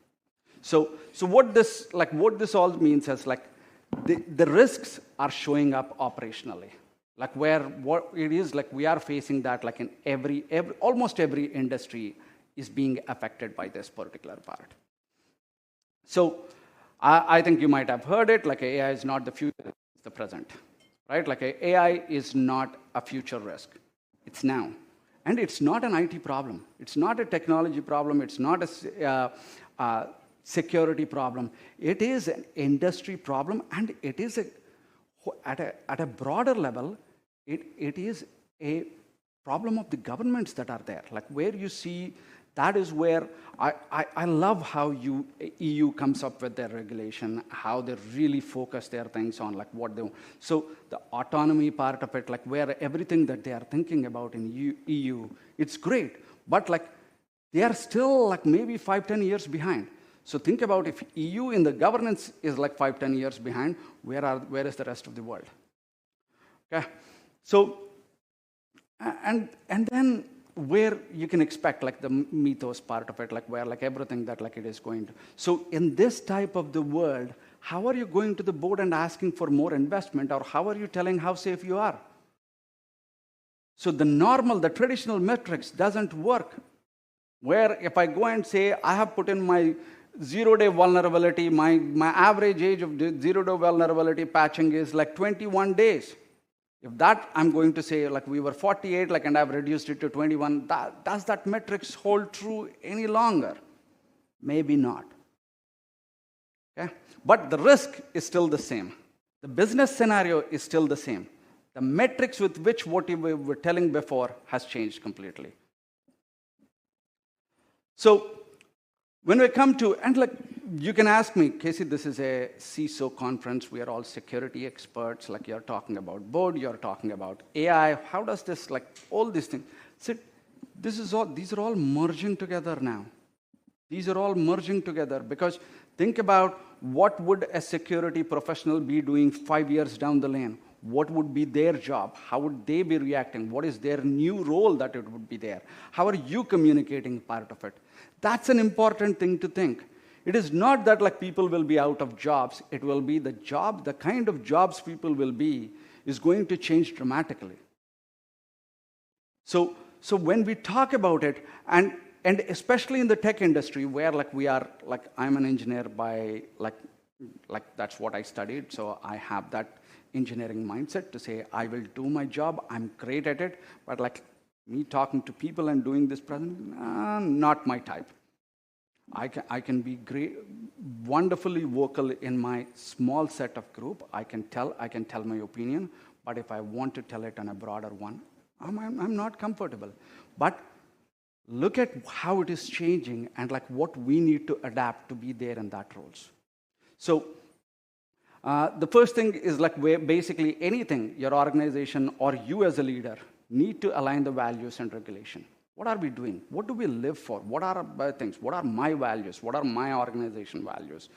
So what this all means is like the risks are showing up operationally. Like what it is like we are facing that like in almost every industry is being affected by this particular part. So I think you might have heard it, like AI is not the future, it's the present, right? Like AI is not a future risk, it's now. And it's not an IT problem, it's not a technology problem, it's not a security problem. It is an industry problem, and it is at a broader level, it is a problem of the governments that are there. Like where you see, that is where I love how EU comes up with their regulation, how they really focus their things on like what they want. So the autonomy part of it, like where everything that they are thinking about in EU, it's great, but like they are still like maybe 5-10 years behind. So think about if EU in the governance is like 5-10 years behind, where is the rest of the world? Okay, so and then where you can expect like the mythos part of it, like where like everything that like it is going to. So in this type of the world, how are you going to the board and asking for more investment, or how are you telling how safe you are? So the traditional metrics doesn't work. Where if I go and say I have put in my zero-day vulnerability, my average age of zero-day vulnerability patching is like 21 days. If that I'm going to say like we were 48, like and I've reduced it to 21, does that metrics hold true any longer? Maybe not. Okay? But the risk is still the same. The business scenario is still the same. The metrics with which what we were telling before has changed completely. So when we come to, and like you can ask me, Casey, this is a CISO conference. We are all security experts. Like you're talking about board, you're talking about AI. How does this, like all these things? So these are all merging together now. These are all merging together because think about what would a security professional be doing 5 years down the lane? What would be their job? How would they be reacting? What is their new role that it would be there? How are you communicating part of it? That's an important thing to think. It is not that like people will be out of jobs. It will be the kind of jobs people will be is going to change dramatically. So when we talk about it, and especially in the tech industry where like we are, like I'm an engineer by like that's what I studied. So I have that engineering mindset to say I will do my job. I'm great at it, but like me talking to people and doing this not my type. I can be great, wonderfully vocal in my small set of group. I can tell my opinion, but if I want to tell it on a broader one, I'm not comfortable. But look at how it is changing and like what we need to adapt to be there in that roles. So the first thing is like where basically anything your organization or you as a leader need to align the values and regulation. What are we doing? What do we live for? What are our things? What are my values? What are my organization values?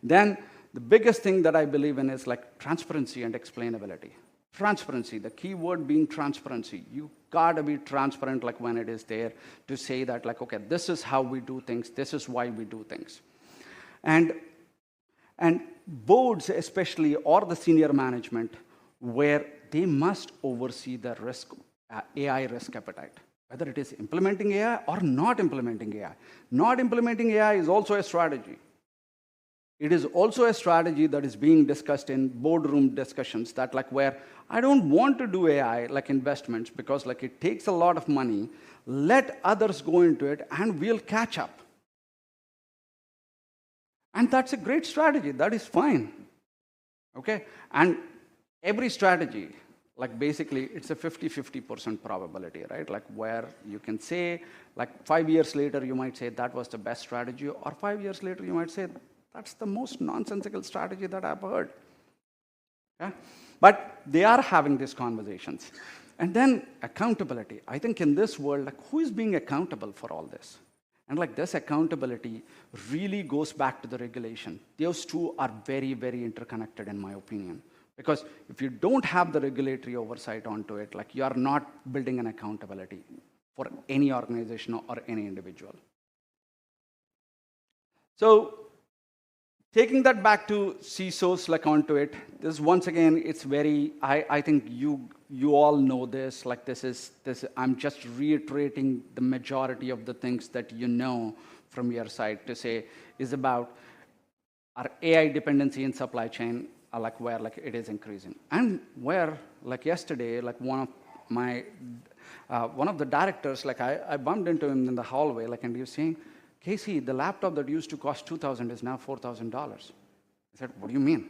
Then the biggest thing that I believe in is like transparency and explainability. Transparency, the key word being transparency. You gotta be transparent like when it is there to say that like, okay, this is how we do things. This is why we do things. And boards especially, or the senior management, where they must oversee the risk AI risk appetite, whether it is implementing AI or not implementing AI. Not implementing AI is also a strategy. It is also a strategy that is being discussed in boardroom discussions that like where I don't want to do AI like investments because like it takes a lot of money. Let others go into it and we'll catch up. And that's a great strategy. That is fine. Okay? And every strategy, like basically it's a 50-50% probability, right? Like where you can say, like 5 years later, you might say that was the best strategy, or 5 years later, you might say that's the most nonsensical strategy that I've heard. Okay? But they are having these conversations. And then accountability. I think in this world, like who is being accountable for all this? And like this accountability really goes back to the regulation. Those two are very, very interconnected in my opinion. Because if you don't have the regulatory oversight onto it, like you are not building an accountability for any organization or any individual. So taking that back to CISOs like onto it, this once again, it's very, I think you all know this, like this, I'm just reiterating the majority of the things that you know from your side to say is about our AI dependency in supply chain, like where like it is increasing. And where like yesterday, like one of the directors, like I bumped into him in the hallway, like, and he was saying, Casey, the laptop that used to cost $2,000 is now $4,000. I said, what do you mean?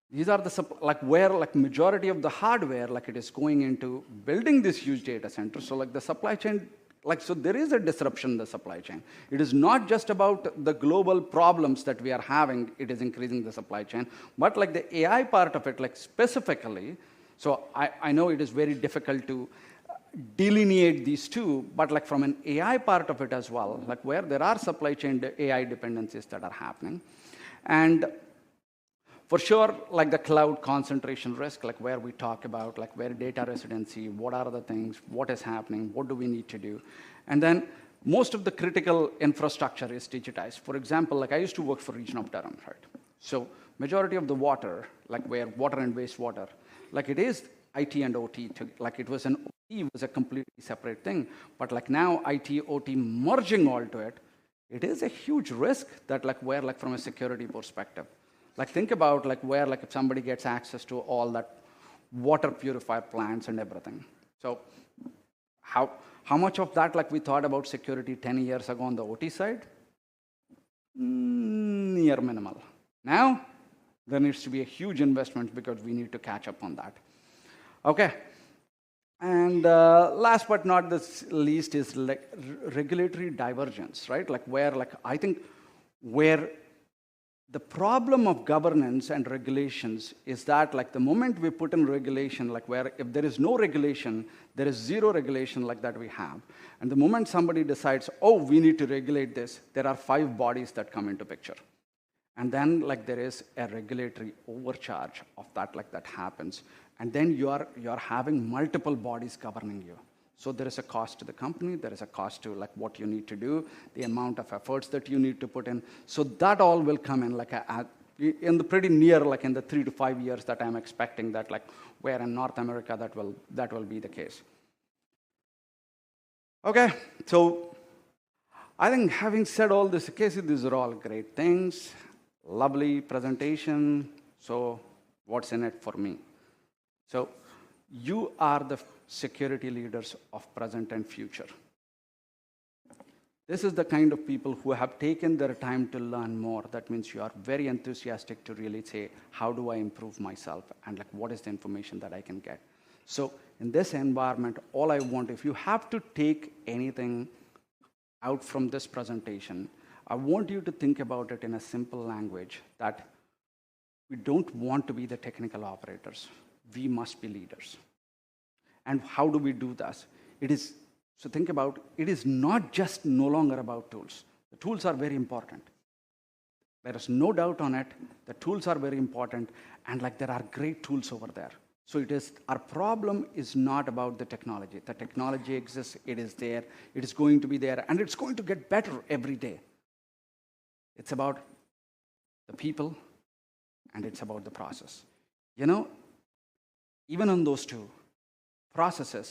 These are the, like where like majority of the hardware, like it is going into building this huge data center. So like the supply chain, like, so there is a disruption in the supply chain. It is not just about the global problems that we are having, it is increasing the supply chain, but like the AI part of it, like specifically, so I know it is very difficult to delineate these two, but like from an AI part of it as well, like where there are supply chain AI dependencies that are happening. And for sure, like the cloud concentration risk, like where we talk about like where data residency, what are the things, what is happening, what do we need to do? And then most of the critical infrastructure is digitized. For example, like I used to work for Region of Durham, right? So majority of the water, like where water and wastewater, like it is IT and OT, like it was OT was a completely separate thing, but like now IT, OT merging all to it, it is a huge risk that like where like from a security perspective. Like think about like where like if somebody gets access to all that water purifier plants and everything. So how much of that like we thought about security 10 years ago on the OT side? Near minimal. Now, there needs to be a huge investment because we need to catch up on that. Okay. And last but not the least is like regulatory divergence, right? Like where like I think where the problem of governance and regulations is that like the moment we put in regulation, like where if there is no regulation, there is zero regulation like that we have. And the moment somebody decides, oh, we need to regulate this, there are 5 bodies that come into picture. And then like there is a regulatory overcharge of that, like that happens. And then you're having multiple bodies governing you. So there is a cost to the company, there is a cost to like what you need to do, the amount of efforts that you need to put in. So that all will come in like in the pretty near, like in the 3 to 5 years that I'm expecting that like where in North America that will be the case. Okay, so I think having said all this, Casey, these are all great things, lovely presentation. So what's in it for me? So you are the security leaders of present and future. This is the kind of people who have taken their time to learn more. That means you are very enthusiastic to really say, how do I improve myself? And like, what is the information that I can get? So in this environment, all I want, if you have to take anything out from this presentation, I want you to think about it in a simple language that we don't want to be the technical operators. We must be leaders. And how do we do this? So think about, it is not just no longer about tools. The tools are very important. There is no doubt on it. The tools are very important. And like there are great tools over there. So our problem is not about the technology. The technology exists, it is there, it is going to be there, and it's going to get better every day. It's about the people, and it's about the process. You know, even on those two, processes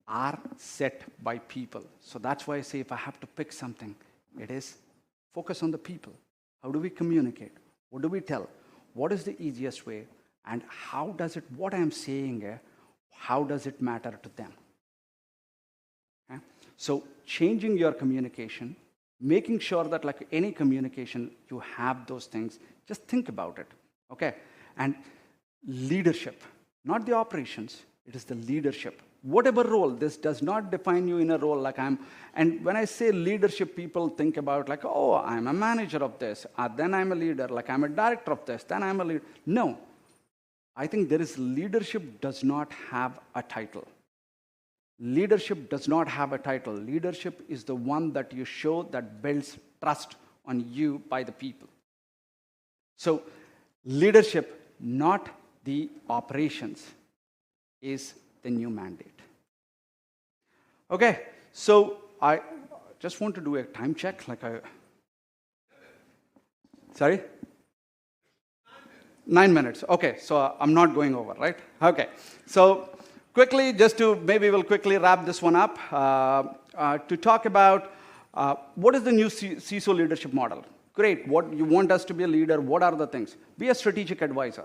are set by people. So that's why I say if I have to pick something, it is focus on the people. How do we communicate? What do we tell? What is the easiest way? And how does it, what I'm saying, how does it matter to them? Okay? So changing your communication, making sure that like any communication, you have those things. Just think about it, okay? And leadership, not the operations, it is the leadership. Whatever role, this does not define you in a role like and when I say leadership, people think about like, oh, I'm a manager of this, then I'm a leader, like I'm a director of this, then I'm a leader. No, I think there is leadership does not have a title. Leadership does not have a title. Leadership is the one that you show that builds trust on you by the people. So leadership, not the operations, is the new mandate. Okay, so I just want to do a time check. Sorry? 9 minutes. Okay, so I'm not going over, right? Okay, so quickly, just to maybe we'll quickly wrap this one up to talk about what is the new CISO leadership model. Great, what you want us to be a leader, what are the things? Be a strategic advisor.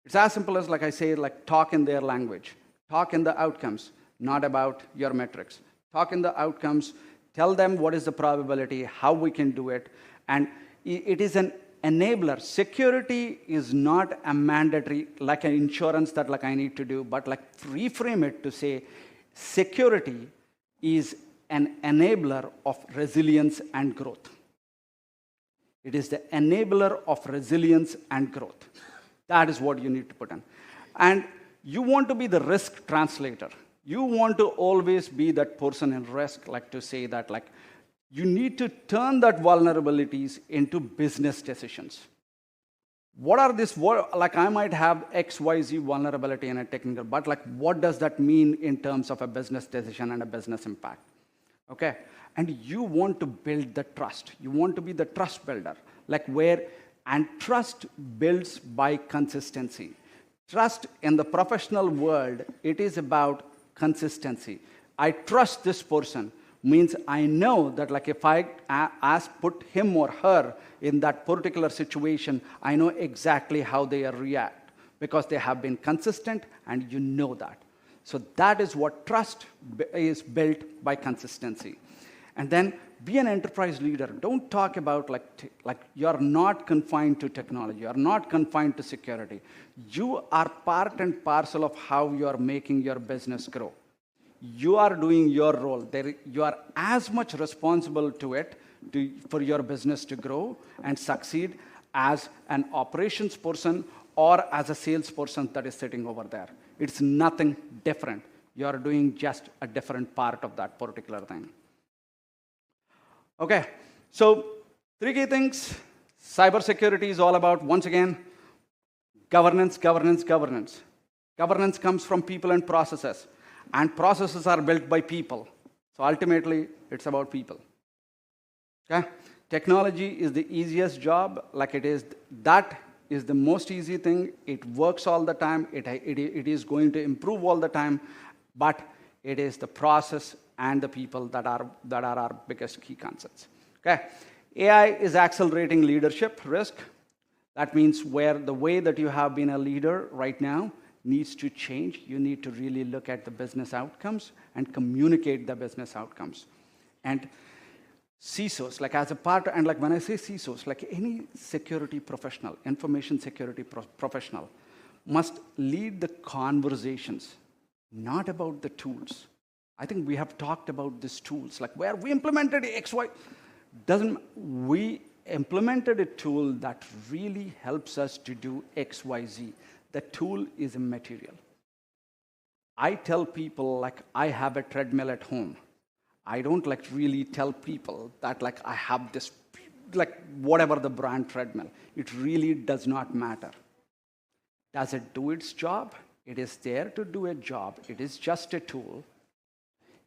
It's as simple as, like I say, like talk in their language. Talk in the outcomes, not about your metrics. Talk in the outcomes, tell them what is the probability, how we can do it, and it is an enabler. Security is not a mandatory, like an insurance that like I need to do, but like reframe it to say security is an enabler of resilience and growth. It is the enabler of resilience and growth. That is what you need to put in. And you want to be the risk translator. You want to always be that person in risk, like to say that like you need to turn that vulnerabilities into business decisions. What are these, like I might have XYZ vulnerability in a technical, but like what does that mean in terms of a business decision and a business impact? Okay, and you want to build the trust. You want to be the trust builder, like and trust builds by consistency. Trust in the professional world, it is about consistency. I trust this person means I know that like if I put him or her in that particular situation, I know exactly how they react because they have been consistent and you know that. So that is what trust is built by consistency. And then be an enterprise leader. Don't talk about like you're not confined to technology. You're not confined to security. You are part and parcel of how you're making your business grow. You are doing your role. You are as much responsible to it for your business to grow and succeed as an operations person or as a salesperson that is sitting over there. It's nothing different. You are doing just a different part of that particular thing. Okay, so 3 key things. CyberSecurity is all about, once again, governance, governance, governance. Governance comes from people and processes. And processes are built by people. So ultimately, it's about people. Okay? Technology is the easiest job, like it is, that is the most easy thing. It works all the time. It is going to improve all the time. But it is the process and the people that are our biggest key concepts. Okay? AI is accelerating leadership risk. That means where the way that you have been a leader right now needs to change. You need to really look at the business outcomes and communicate the business outcomes. And CISOs, like as a part, and like when I say CISOs, like any security professional, information security professional, must lead the conversations, not about the tools. I think we have talked about these tools, like where we implemented XY. We implemented a tool that really helps us to do XYZ. The tool is immaterial. I tell people like I have a treadmill at home. I don't like really tell people that like I have this, like whatever the brand treadmill. It really does not matter. Does it do its job? It is there to do a job. It is just a tool.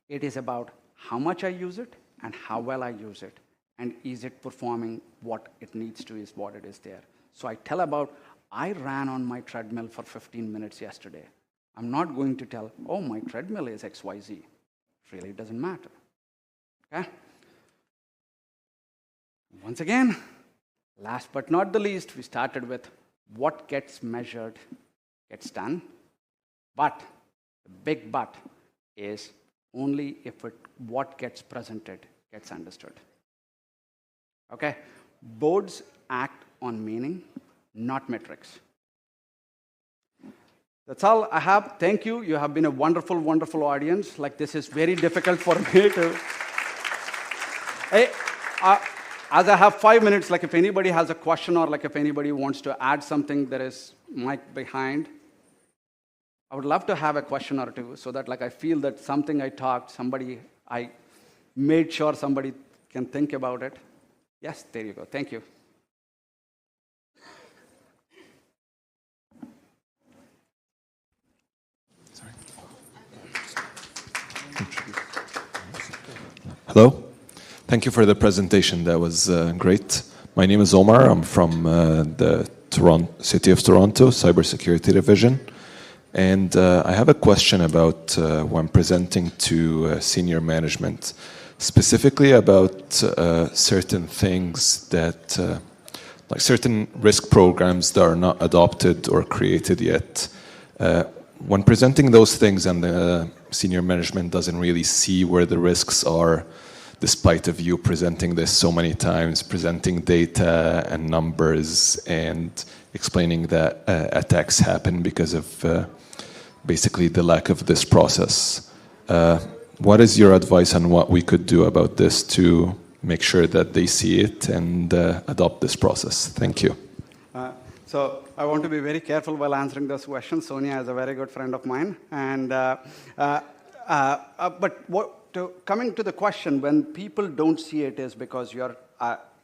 It is about how much I use it and how well I use it. And is it performing what it needs to, is what it is there. So I tell about, I ran on my treadmill for 15 minutes yesterday. I'm not going to tell, oh, my treadmill is XYZ. It really doesn't matter. Okay? Once again, last but not the least, we started with what gets measured gets done. But the big but is only if what gets presented gets understood. Okay? Boards act on meaning, not metrics. That's all I have. Thank you. You have been a wonderful, wonderful audience. Like, this is very difficult for me to... Hey, as I have 5 minutes, like if anybody has a question or like if anybody wants to add something, there is mic behind. I would love to have a question or two so that like I feel that something I talked, I made sure somebody can think about it. Yes, there you go. Thank you. Hello. Thank you for the presentation. That was great. My name is Omar. I'm from the City of Toronto, CyberSecurity Division. And I have a question about when presenting to senior management, specifically about certain things that, like certain risk programs that are not adopted or created yet. When presenting those things and the senior management doesn't really see where the risks are, despite of you presenting this so many times, presenting data and numbers and explaining that attacks happen because of basically the lack of this process. What is your advice on what we could do about this to make sure that they see it and adopt this process? Thank you. So I want to be very careful while answering this question. Sonia is a very good friend of mine. And, coming to the question, when people don't see it is because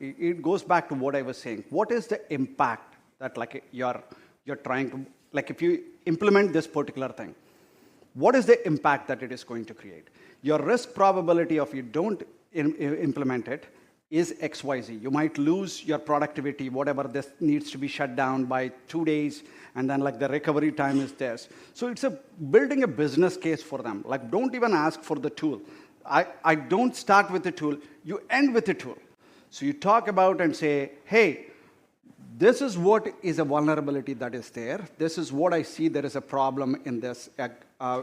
it goes back to what I was saying. What is the impact that like you're trying to, like if you implement this particular thing, what is the impact that it is going to create? Your risk probability of you don't implement it is XYZ. You might lose your productivity, whatever this needs to be shut down by 2 days, and then like the recovery time is this. So it's building a business case for them. Like, don't even ask for the tool. I don't start with the tool, you end with the tool. So you talk about and say, hey, this is what is a vulnerability that is there. This is what I see there is a problem in this,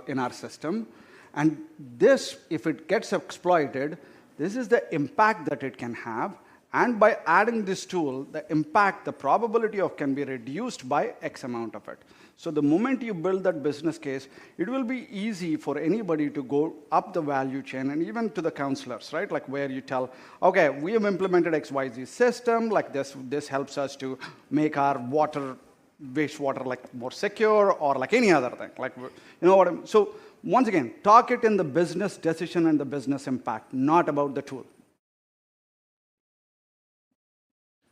in our system. And this, if it gets exploited, this is the impact that it can have. And by adding this tool, the probability of can be reduced by X amount of it. So the moment you build that business case, it will be easy for anybody to go up the value chain and even to the counselors, right? Like where you tell, okay, we have implemented XYZ system, like this helps us to make our wastewater like more secure or like any other thing. Like, you know what I'm, so once again, talk it in the business decision and the business impact, not about the tool.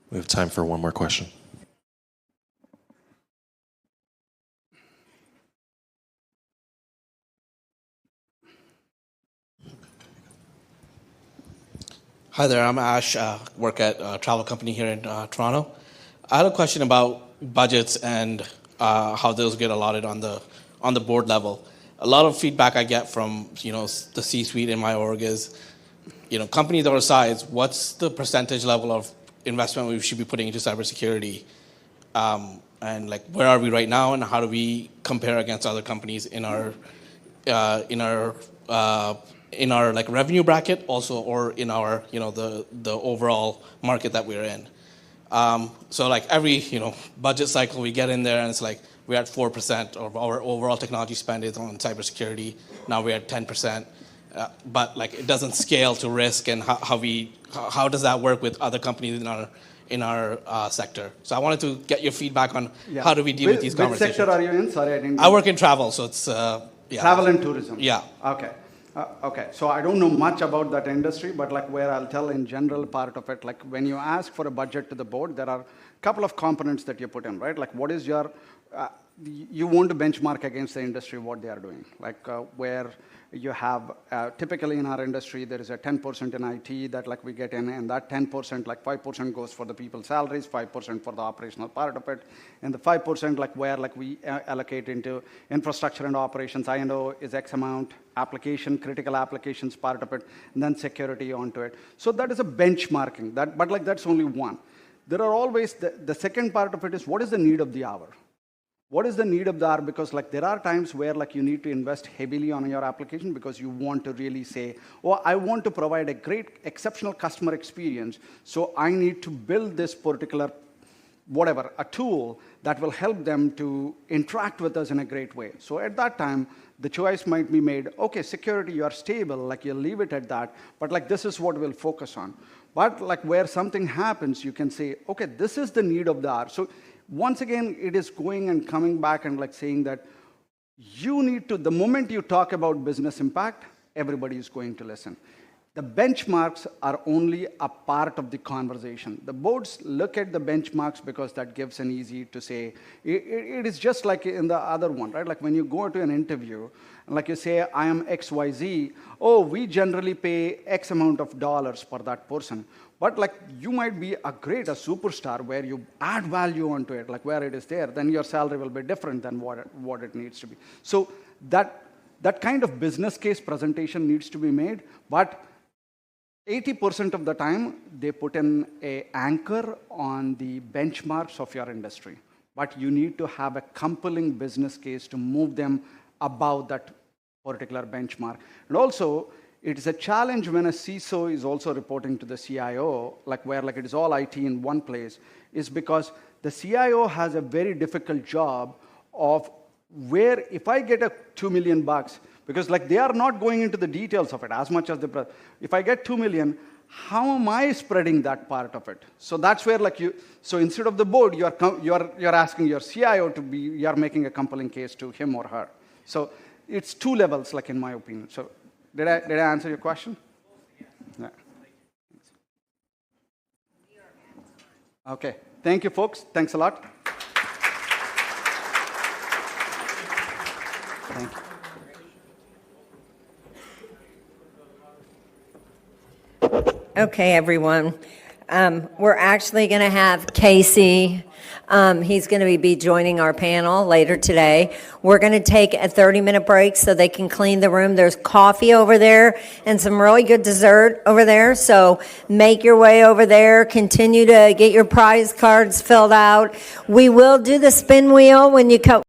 We have time for one more question. Hi there, I'm Ash, work at a travel company here in Toronto. I had a question about budgets and how those get allotted on the board level. A lot of feedback I get from the C-suite in my org is, companies our size, what's the percentage level of investment we should be putting into cybersecurity, and like where are we right now, and how do we compare against other companies in our like revenue bracket also, or in our the overall market that we're in. So like every budget cycle we get in there and it's like we're at 4% of our overall technology spend is on cybersecurity. Now we're at 10%, but like it doesn't scale to risk, and how does that work with other companies in our sector? So I wanted to get your feedback on how do we deal with these conversations. Which sector are you in? Sorry, I didn't. I work in travel, so it's travel and tourism. Yeah. Okay. Okay, so I don't know much about that industry, but like where I'll tell in general part of it, like when you ask for a budget to the board, there are a couple of components that you put in, right? Like what is your, you want to benchmark against the industry, what they are doing. Like where You have, typically in our industry, there is a 10% in IT that like we get in, and that 10%, like 5% goes for the people's salaries, 5% for the operational part of it, and the 5% like where like we allocate into infrastructure and operations. I know is X amount, critical applications part of it, and then security onto it. So that is a benchmarking, but like that's only one. There are always, the second part of it is what is the need of the hour? What is the need of the hour? Because like there are times where like you need to invest heavily on your application because you want to really say, oh, I want to provide a great, exceptional customer experience, so I need to build this particular, whatever, a tool that will help them to interact with us in a great way. So at that time, the choice might be made, okay, security, you are stable, like you'll leave it at that, but like this is what we'll focus on. But like where something happens, you can say, okay, this is the need of the hour. So once again, it is going and coming back and like saying that you need to, the moment you talk about business impact, everybody is going to listen. The benchmarks are only a part of the conversation. The boards look at the benchmarks because that gives an easy to say. It is just like in the other one, right? Like when you go to an interview, and like you say, I am XYZ, oh, we generally pay X amount of dollars for that person. But like you might be a superstar where you add value onto it, like where it is there, then your salary will be different than what it needs to be. So that kind of business case presentation needs to be made, but 80% of the time, they put in an anchor on the benchmarks of your industry. But you need to have a compelling business case to move them above that particular benchmark. And also, it is a challenge when a CISO is also reporting to the CIO, like where like it is all IT in one place, is because the CIO has a very difficult job of where if I get a $2 million, because like they are not going into the details of it as much as if I get 2 million, how am I spreading that part of it? So that's where like so instead of the board, you're asking your CIO to be, you're making a compelling case to him or her. So it's two levels, like in my opinion. So did I answer your question? Yeah. Okay. Thank you, folks. Thanks a lot. Thank you. Okay, everyone. We're actually going to have Casey. He's going to be joining our panel later today. We're going to take a 30-minute break so they can clean the room. There's coffee over there and some really good dessert over there. So make your way over there. Continue to get your prize cards filled out. We will do the spin wheel when you come.